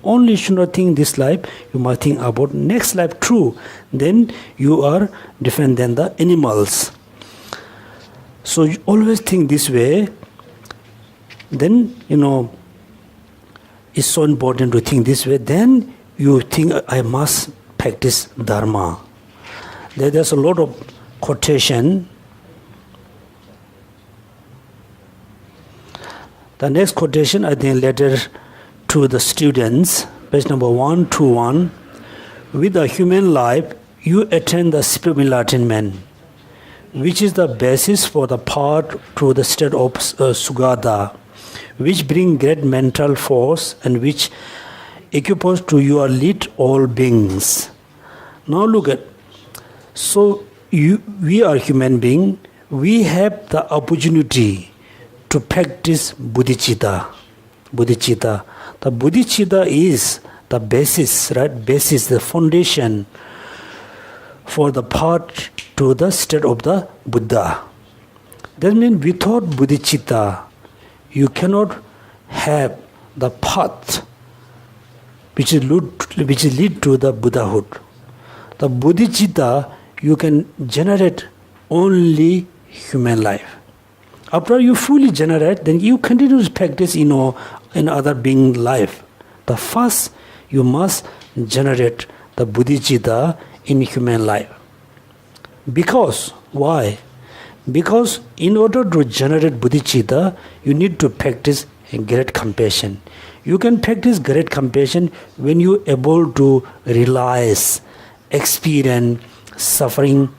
this life. You must think about next life. True, then you are different than the animals. So you always think this way. Then it's so important to think this way. Then you think, I must practice Dharma. There's a lot of quotation. The next quotation, I think, letter to the students, page number 121. With the human life, you attain the spiritual enlightenment, which is the basis for the path to the state of Sugata, which bring great mental force and which equips to your lead all beings. Now look at, so we are human beings, we have the opportunity to practice bodhicitta. The bodhicitta is the basis, right? Basis, the foundation for the path to the state of the Buddha. That means without bodhicitta, you cannot have the path which is lead to the Buddhahood. The bodhicitta you can generate only human life. After you fully generate, then you continue to practice, in other being life. The first, you must generate the bodhicitta in human life. Because, why? Because in order to generate bodhicitta, you need to practice great compassion. You can practice great compassion when you are able to realize, experience suffering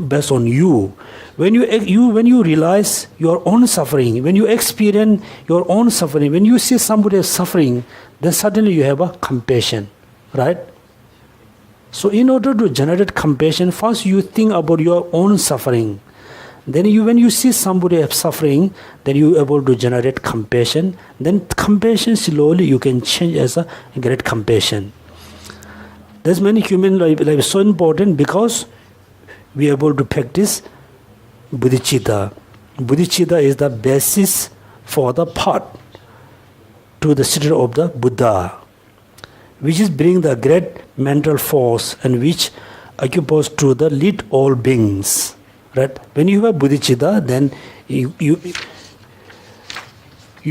based on you. When you realize your own suffering, when you experience your own suffering, when you see somebody suffering, then suddenly you have a compassion, right? So in order to generate compassion, first you think about your own suffering. Then when you see somebody suffering, then you are able to generate compassion. Then compassion slowly you can change as a great compassion. That's many human life is so important because we are able to practice bodhicitta. Bodhicitta is the basis for the path to the state of the Buddha, which is bring the great mental force and which occupies to the lead all beings. Right? When you have bodhicitta, then you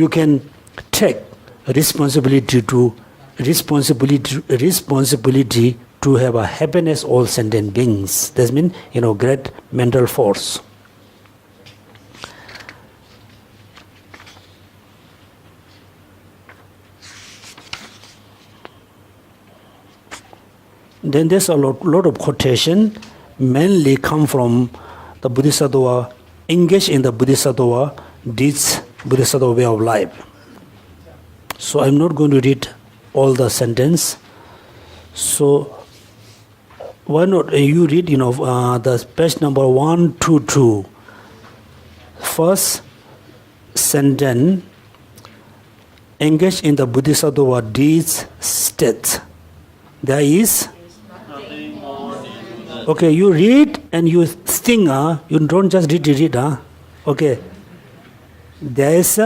can take responsibility to have a happiness all sentient beings. That means, great mental force. Then there's a lot of quotation, mainly come from the Bodhisattva, engage in the Bodhisattva deeds, Bodhisattva way of life. So I'm not going to read all the sentence. So why not you read, the page number 122. First sentence, engage in the Bodhisattva deeds state. There is. Okay, you read and you think, you don't just read. Okay. There is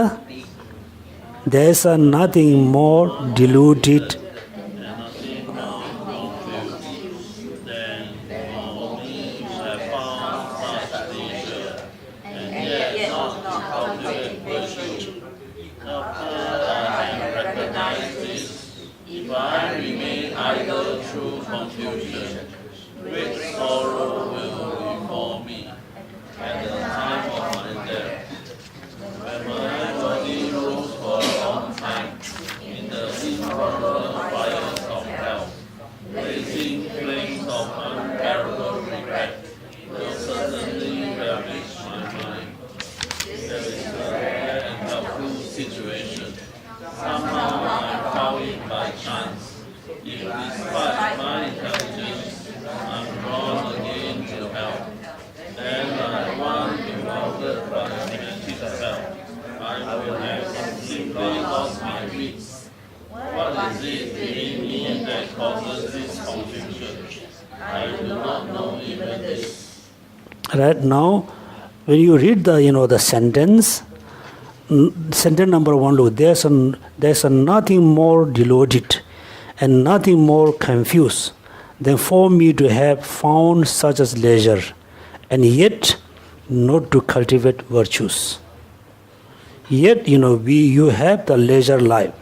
a nothing more diluted Great sorrow will befall me at the time of my death. When my body rolls for a long time in the infernal fires of hell, blazing flames of unbearable regret will certainly ravish my mind. There is a rare and helpful situation. Somehow I found it by chance. If despite my intelligence, I'm drawn again to hell, and like one bewildered by romantic spell, I will have simply lost my wits. What is it within me that causes this confusion? I do not know even this. Right now, when you read the sentence number 1, look, there's nothing more deluded and nothing more confused than for me to have found such as leisure, and yet not to cultivate virtues. Yet, you have the leisure life.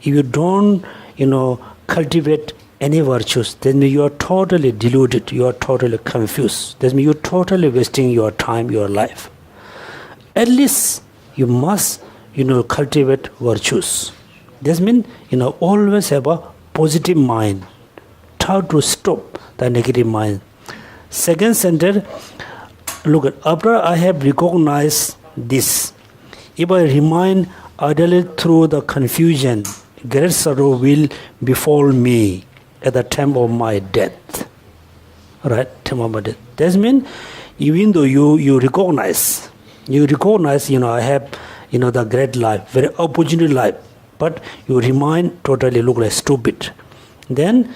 If you don't, cultivate any virtues, then you are totally deluded, you are totally confused. That means you're totally wasting your time, your life. At least you must, cultivate virtues. This means, always have a positive mind. Try to stop the negative mind. Second sentence, look, after I have recognized this, if I remain idly through the confusion, great sorrow will befall me at the time of my death. Right? Time of my death. That means, even though you recognize, I have, the great life, very opportunity life, but you remain totally look like stupid. Then,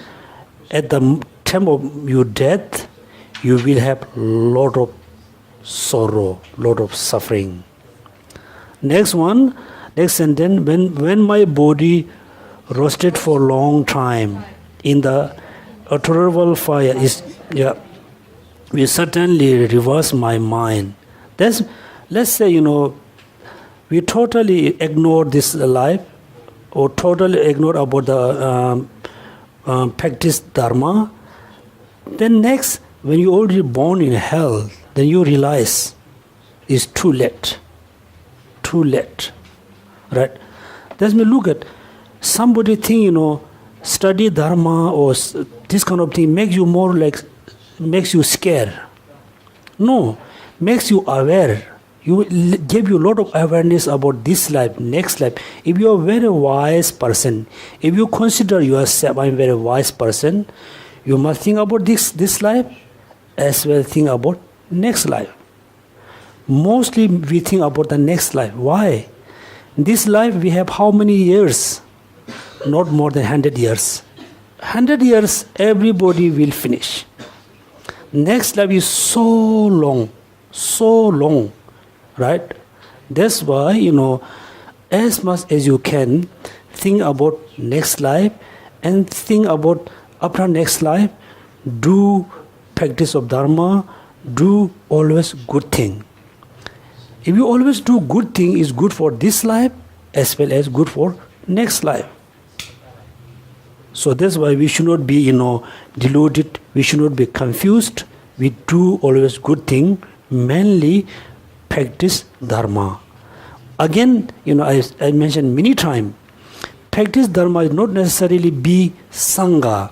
at the time of your death, you will have lot of sorrow, lot of suffering. Next sentence, when my body roasted for a long time in the intolerable fire, will certainly reverse my mind. Let's say, we totally ignore this life, or totally ignore about the practice dharma. Then next, when you already born in hell, then you realize it's too late. Too late. Right? Let me look at somebody think, study dharma or this kind of thing makes you scared. No, makes you aware. You give you a lot of awareness about this life, next life. If you are a very wise person, if you consider yourself, I'm a very wise person, you must think about this life as well think about next life. Mostly we think about the next life. Why? This life we have how many years? Not more than 100 years. 100 years everybody will finish. Next life is so long. Right? That's why, as much as you can, think about next life and think about after next life, do practice of dharma, do always good thing. If you always do good thing, is good for this life as well as good for next life. So that's why we should not be, deluded, we should not be confused. We do always good thing, mainly practice dharma. Again, I mentioned many times, practice dharma is not necessarily be sangha.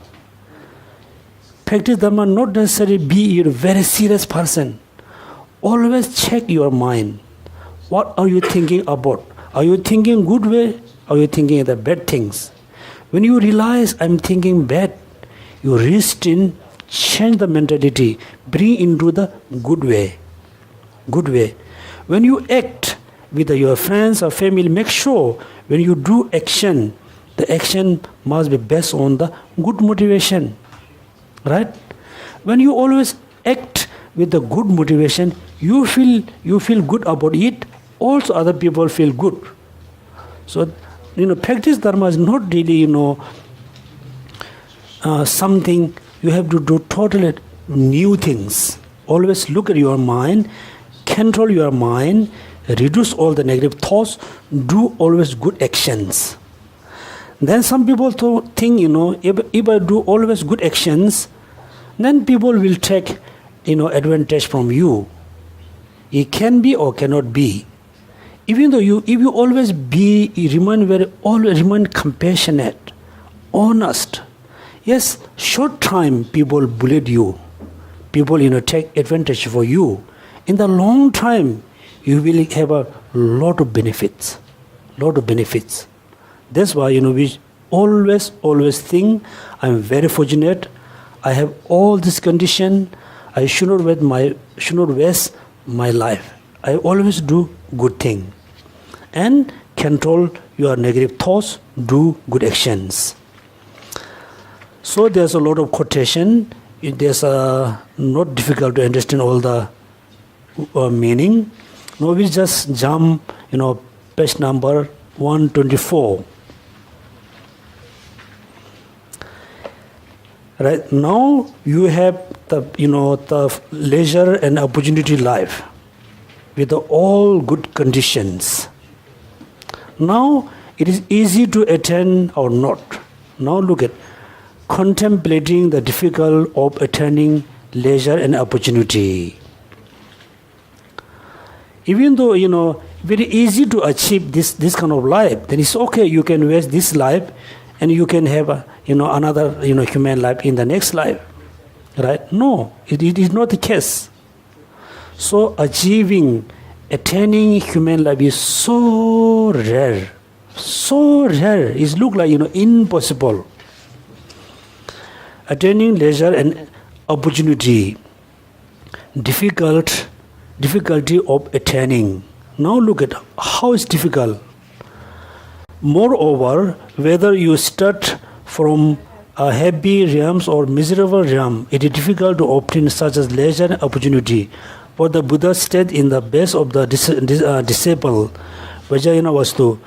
Practice dharma not necessarily be a very serious person. Always check your mind. What are you thinking about? Are you thinking good way? Are you thinking the bad things? When you realize I'm thinking bad, you restrain, change the mentality, bring into the good way. Good way. When you act with your friends or family, make sure when you do action, the action must be based on the good motivation. Right? When you always act with the good motivation, you feel good about it, also other people feel good. So, practice dharma is not really, something you have to do totally new things. Always look at your mind, control your mind, reduce all the negative thoughts, do always good actions. Then some people think, if I do always good actions, then people will take, advantage from you. It can be or cannot be. Even though if you always remain compassionate, honest. Yes, short time people bullied you. People, take advantage for you. In the long time, you will have a lot of benefits. That's why, we always think, I'm very fortunate. I have all this condition. I should not waste my life. I always do good thing. And control your negative thoughts, do good actions. So there's a lot of quotation. There's not difficult to understand all the meaning. Now we just jump, page number 124. Right now you have the leisure and opportunity life with all good conditions. Now it is easy to attain or not. Now look at contemplating the difficult of attaining leisure and opportunity. Even though very easy to achieve this kind of life, then it's okay. You can waste this life, and you can have another human life in the next life, right? No, it is not the case. So attaining human life is so rare. It looks like impossible. Attaining leisure and opportunity, difficulty of attaining. Now look at how it's difficult. Moreover, whether you start from a happy realms or miserable realm, it is difficult to obtain such as leisure and opportunity. For the Buddha said in the best of the disciple, Vajrayana Vastu,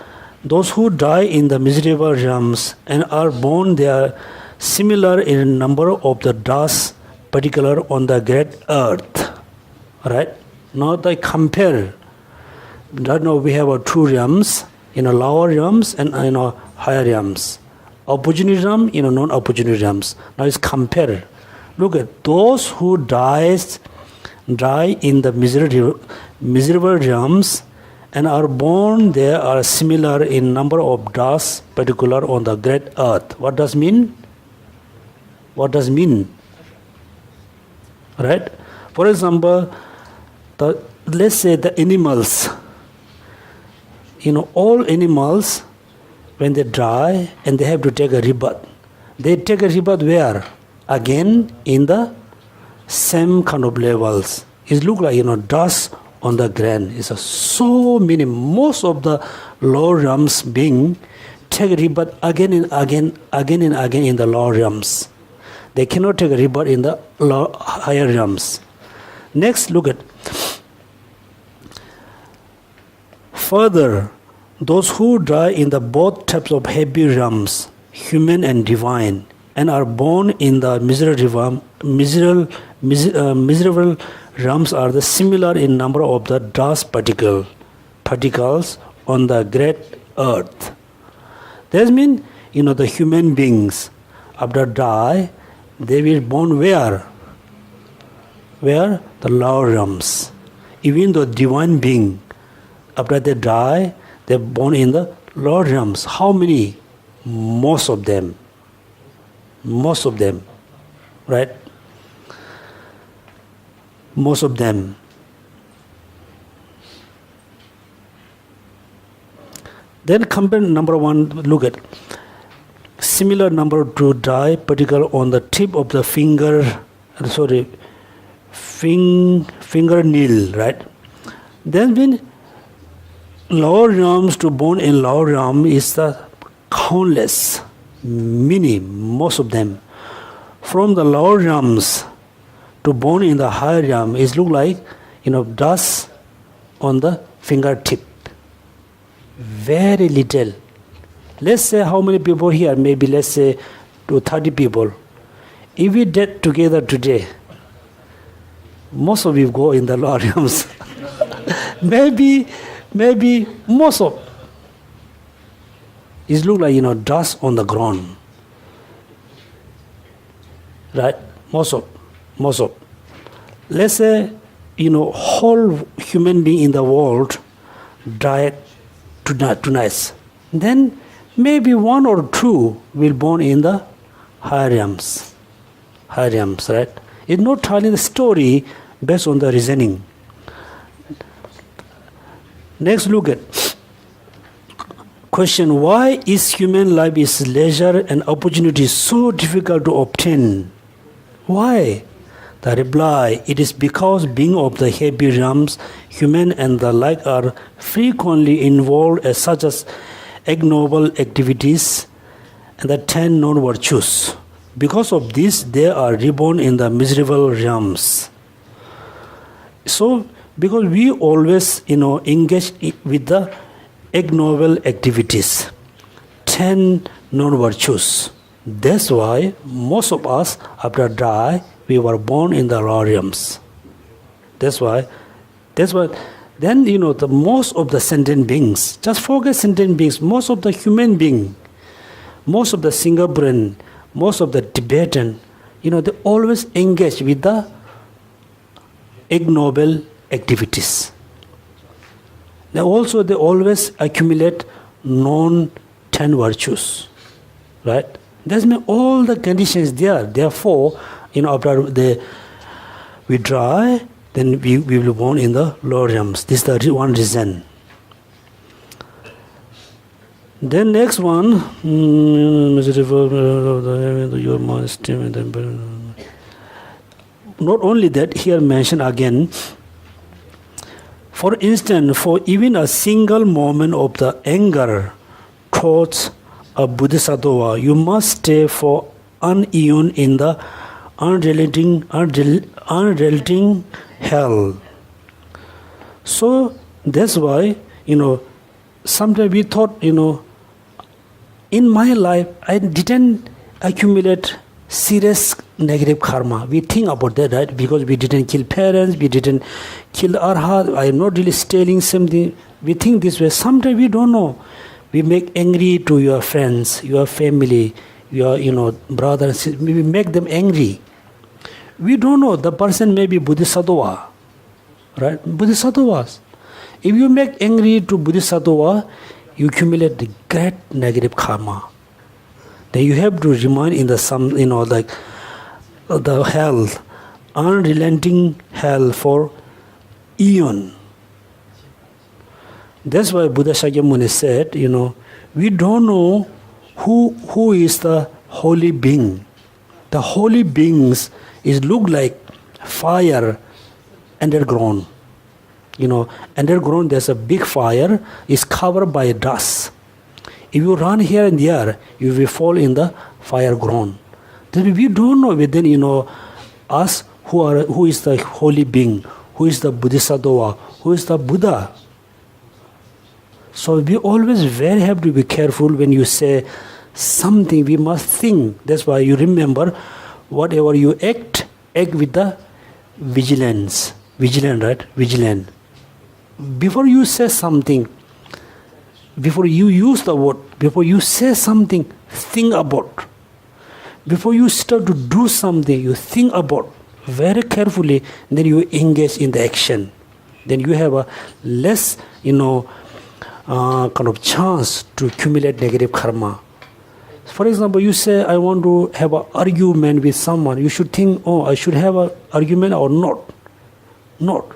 those who die in the miserable realms and are born there similar in number of the dust particular on the great earth. Right? Now they compare. Right now we have two realms, lower realms and higher realms. Opportunity realm, non-opportunity realms. Now it's compare. Look at those who die in the miserable realms and are born there are similar in number of dust particular on the great earth. What does mean? Right? For example, let's say the animals. All animals, when they die and they have to take a rebirth, they take a rebirth where? Again, in the same kind of levels. It looks like, dust on the ground. It's so many, most of the lower realms being take a rebirth again and again in the lower realms. They cannot take a rebirth in the higher realms. Next, look at. Further, those who die in the both types of heavy realms, human and divine, and are born in the miserable realms are the similar in number of the dust particles on the great earth. That means, the human beings, after die, they will born where? Where? The lower realms. Even the divine being, after they die, they're born in the lower realms. How many? Most of them. Right? Most of them. Then compare number one, look at similar number to die particle on the tip of the fingernail, right? Then when lower realms to born in lower realm is the countless, many, most of them. From the lower realms to born in the higher realm is look like, dust on the fingertip. Very little. Let's say how many people here, maybe let's say to 30 people. If we dead together today, most of you go in the lower realms. maybe most of it look like dust on the ground, right? Most of Most of. Let's say, whole human being in the world died tonight. Then maybe one or two will born in the higher realms. Higher realms, right? It's not telling the story based on the reasoning. Next, look at question: why is human life is leisure and opportunity so difficult to obtain? Why? The reply: it is because being of the heavy realms, human and the like are frequently involved as such as ignoble activities and the 10 non-virtues. Because of this, they are reborn in the miserable realms. So, because we always, engage with the ignoble activities, 10 non-virtues. That's why most of us, after die, we were born in the lower realms. That's why. Then, the most of the sentient beings, just forget sentient beings, most of the human beings, most of the Singaporean, most of the Tibetan, they always engage with the ignoble activities. They always accumulate non-10 virtues, right? That means all the conditions there. Therefore, after we die, then we will be born in the lower realms. This is the one reason. Then next one, your modesty. Not only that, here mentioned again. For instance, for even a single moment of the anger towards a Bodhisattva, you must stay for an eon in the unrelenting hell. So that's why, sometimes we thought, in my life, I didn't accumulate serious negative karma. We think about that, right? Because we didn't kill parents, we didn't kill arhat, I am not really stealing something. We think this way. Sometimes we don't know. We make angry to your friends, your family, your, brothers. We make them angry. We don't know. The person may be Bodhisattva, right? Bodhisattvas. If you make angry to Bodhisattva, you accumulate the great negative karma. Then you have to remain in the the hell, unrelenting hell for eon. That's why Buddha Shakyamuni said, we don't know who is the holy being. The holy beings look like fire underground. Underground there's a big fire, is covered by dust. If you run here and there, you will fall in the fire ground. Then we don't know within, us who is the holy being, who is the Bodhisattva, who is the Buddha. So we always have to be careful when you say something. We must think. That's why you remember, whatever you act with the vigilance. Vigilant, right? Vigilant. Before you say something, before you use the word, before you say something, think about. Before you start to do something, you think about very carefully, then you engage in the action. Then you have a less, kind of chance to accumulate negative karma. For example, you say, I want to have an argument with someone. You should think, I should have an argument or not. Not.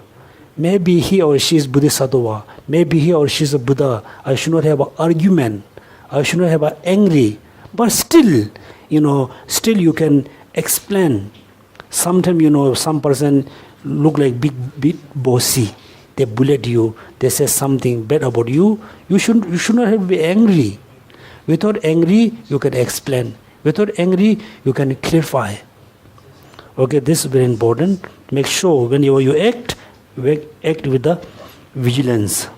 Maybe he or she is Bodhisattva. Maybe he or she is a Buddha. I should not have an argument. I should not have an angry. But still, still you can explain. Sometimes, some person look like big bossy. They bullet you. They say something bad about you. You should not have to be angry. Without angry, you can explain. Without angry, you can clarify. Okay, this is very important. Make sure when you act with the vigilance.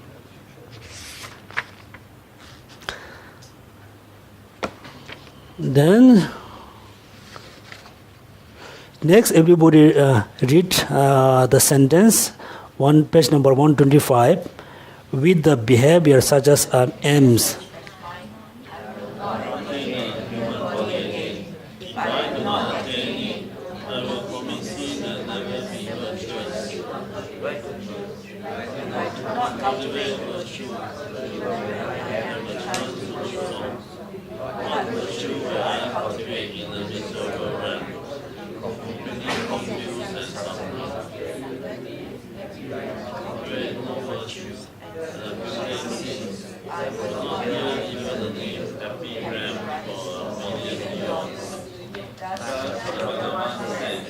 Then, next everybody read the sentence, page number 125, with the behavior such as aims. can never be virtuous. Cultivate virtue, and return to the source. What virtue will I cultivate in the miserable realm? Completely confused and suffering. Cultivate no virtue, and the beauty cease. Do not hear even the name happy realm for a million years. Thus, the Lama said,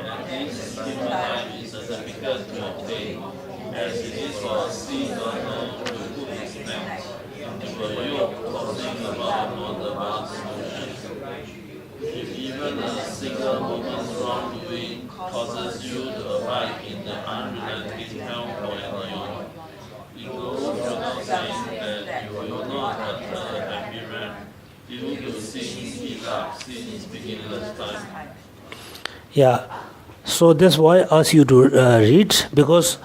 and this human life is a difficult to obtain, as it is for a sea donor to put his neck into a yoke tossing about on the vast ocean. If even a single moment's wrongdoing causes you to abide in the unrelenting hell for an eon, it goes without saying that you will not enter a happy realm. Due to sins eat up sin's beginningless time. Yeah, so that's why I ask you to read, because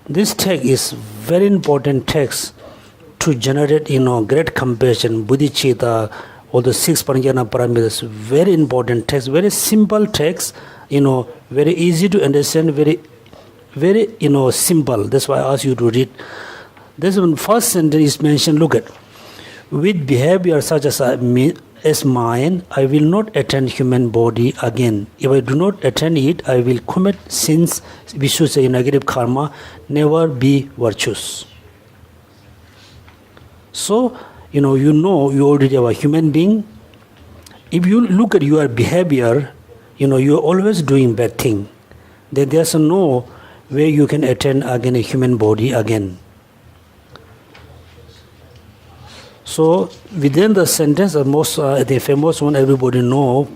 this text is very important text to generate, great compassion, bodhicitta, all the 6 parijna parameters. Very important text, very simple text, very easy to understand, very, very, simple. That's why I ask you to read. This one first sentence is mentioned. Look at, with behavior such as mine, I will not attend human body again. If I do not attend it, I will commit sins, we should say negative karma, never be virtuous. So, you already have a human being. If you look at your behavior, you're always doing bad thing. Then there's no way you can attend again a human body again. So within the sentence, the famous one everybody know,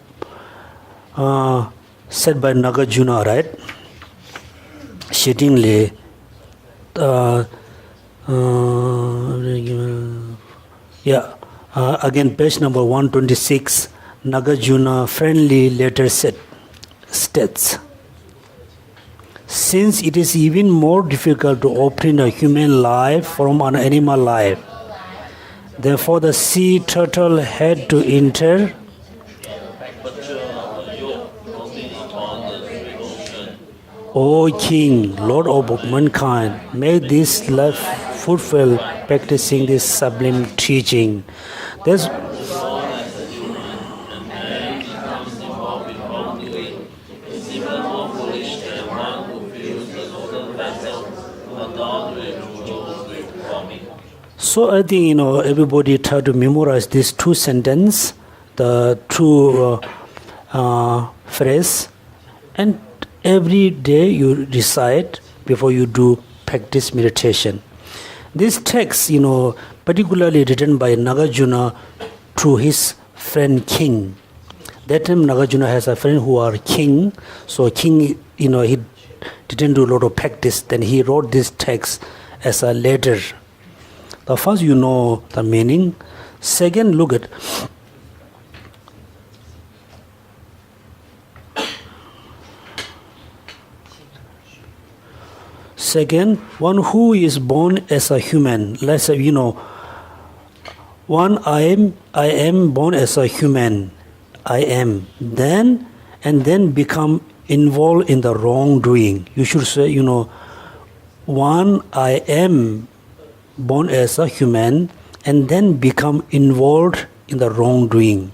said by Nagarjuna, right? Shittingly, again page number 126, Nagarjuna friendly letter states, since it is even more difficult to obtain a human life from an animal life, therefore the sea turtle had to enter O King, Lord of mankind, make this life fruitful, practicing this sublime teaching. There's So I think, everybody try to memorize these 2 sentences, the 2 phrase, and every day you recite before you do practice meditation. This text, particularly written by Nagarjuna to his friend king. That time Nagarjuna has a friend who are king, so king, he didn't do a lot of practice. Then he wrote this text as a letter. The first, the meaning. Second, look at. Second, one who is born as a human. Let's say, one I am born as a human. I am. Then become involved in the wrongdoing. You should say, one I am born as a human and then become involved in the wrongdoing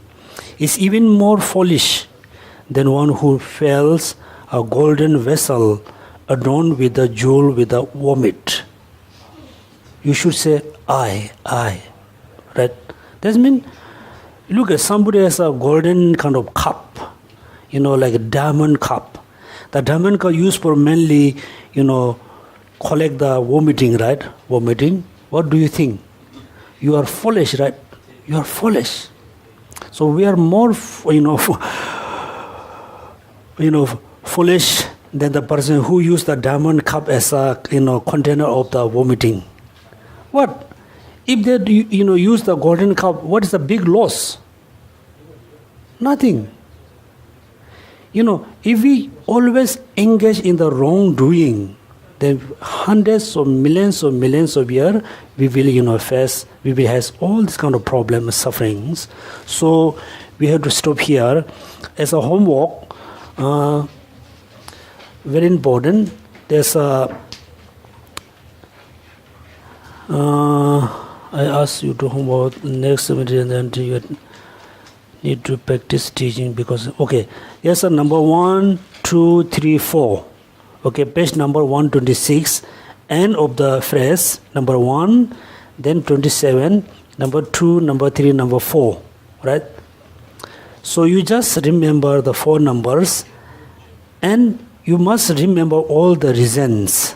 is even more foolish than one who fills a golden vessel adorned with a jewel with a vomit. You should say I, right? That means, look at somebody has a golden kind of cup, like a diamond cup. The diamond cup used for mainly, collect the vomiting, right? Vomiting. What do you think? You are foolish, right? You are foolish. So we are more, foolish than the person who used the diamond cup as a, container of the vomiting. What? If they, use the golden cup, what is the big loss? Nothing. If we always engage in the wrongdoing, then hundreds or millions of years, we will, we will have all this kind of problems, sufferings. So we have to stop here. As a homework, Very important. There's a. I ask you to homework next meeting, and then you need to practice teaching because okay. Yes, sir. Number 1, 2, 3, 4. Okay, page number 126. End of the phrase number 1, then 27. Number 2, number 3, number 4. Right. So you just remember the 4 numbers, and you must remember all the reasons.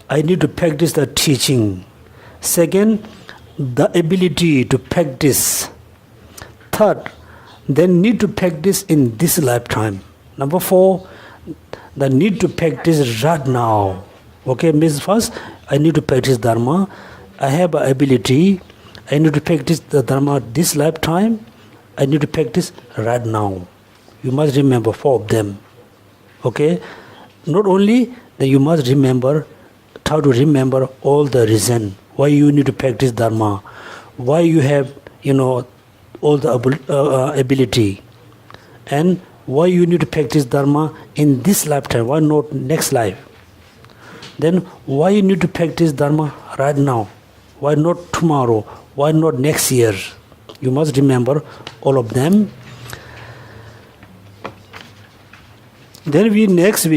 I need to practice the teaching. Second, the ability to practice. Third, then need to practice in this lifetime. Number 4, the need to practice right now. Okay, means first, I need to practice Dharma. I have an ability. I need to practice the Dharma this lifetime. I need to practice right now. You must remember 4 of them. Okay? Not only that you must remember, how to remember all the reason why you need to practice Dharma, why you have, all the ability, and why you need to practice Dharma in this lifetime, why not next life? Then why you need to practice Dharma right now? Why not tomorrow? Why not next year? You must remember all of them. Then we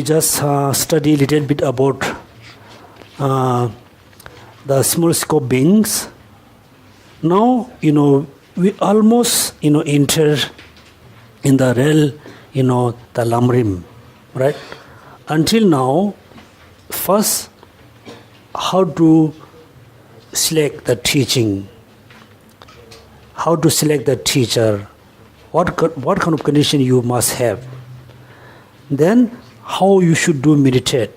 just study a little bit about the small scope beings. Now, we almost, enter in the realm, the Lamrim, right? Until now, first, how to select the teaching, how to select the teacher, what kind of condition you must have. Then, how you should do meditate.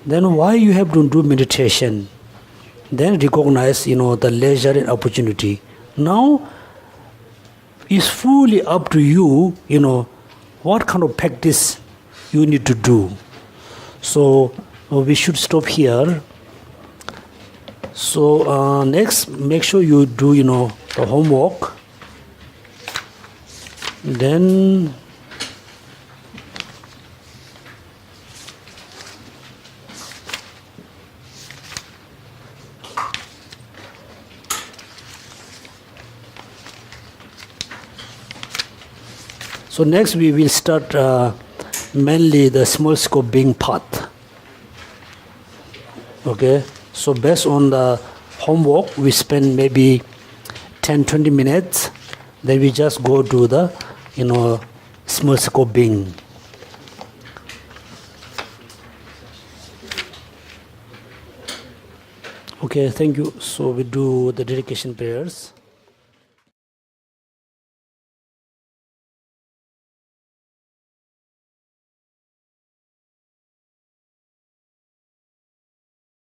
Then why you have to do meditation. Then recognize, the leisure and opportunity. Now, it's fully up to you, what kind of practice you need to do. So, we should stop here. So, next, make sure you do, the homework. Then, so next we will start mainly the small scope being path. Okay, so based on the homework, we spend maybe 10-20 minutes. Then we just go to the, small scope being. Okay, thank you. So we do the dedication prayers.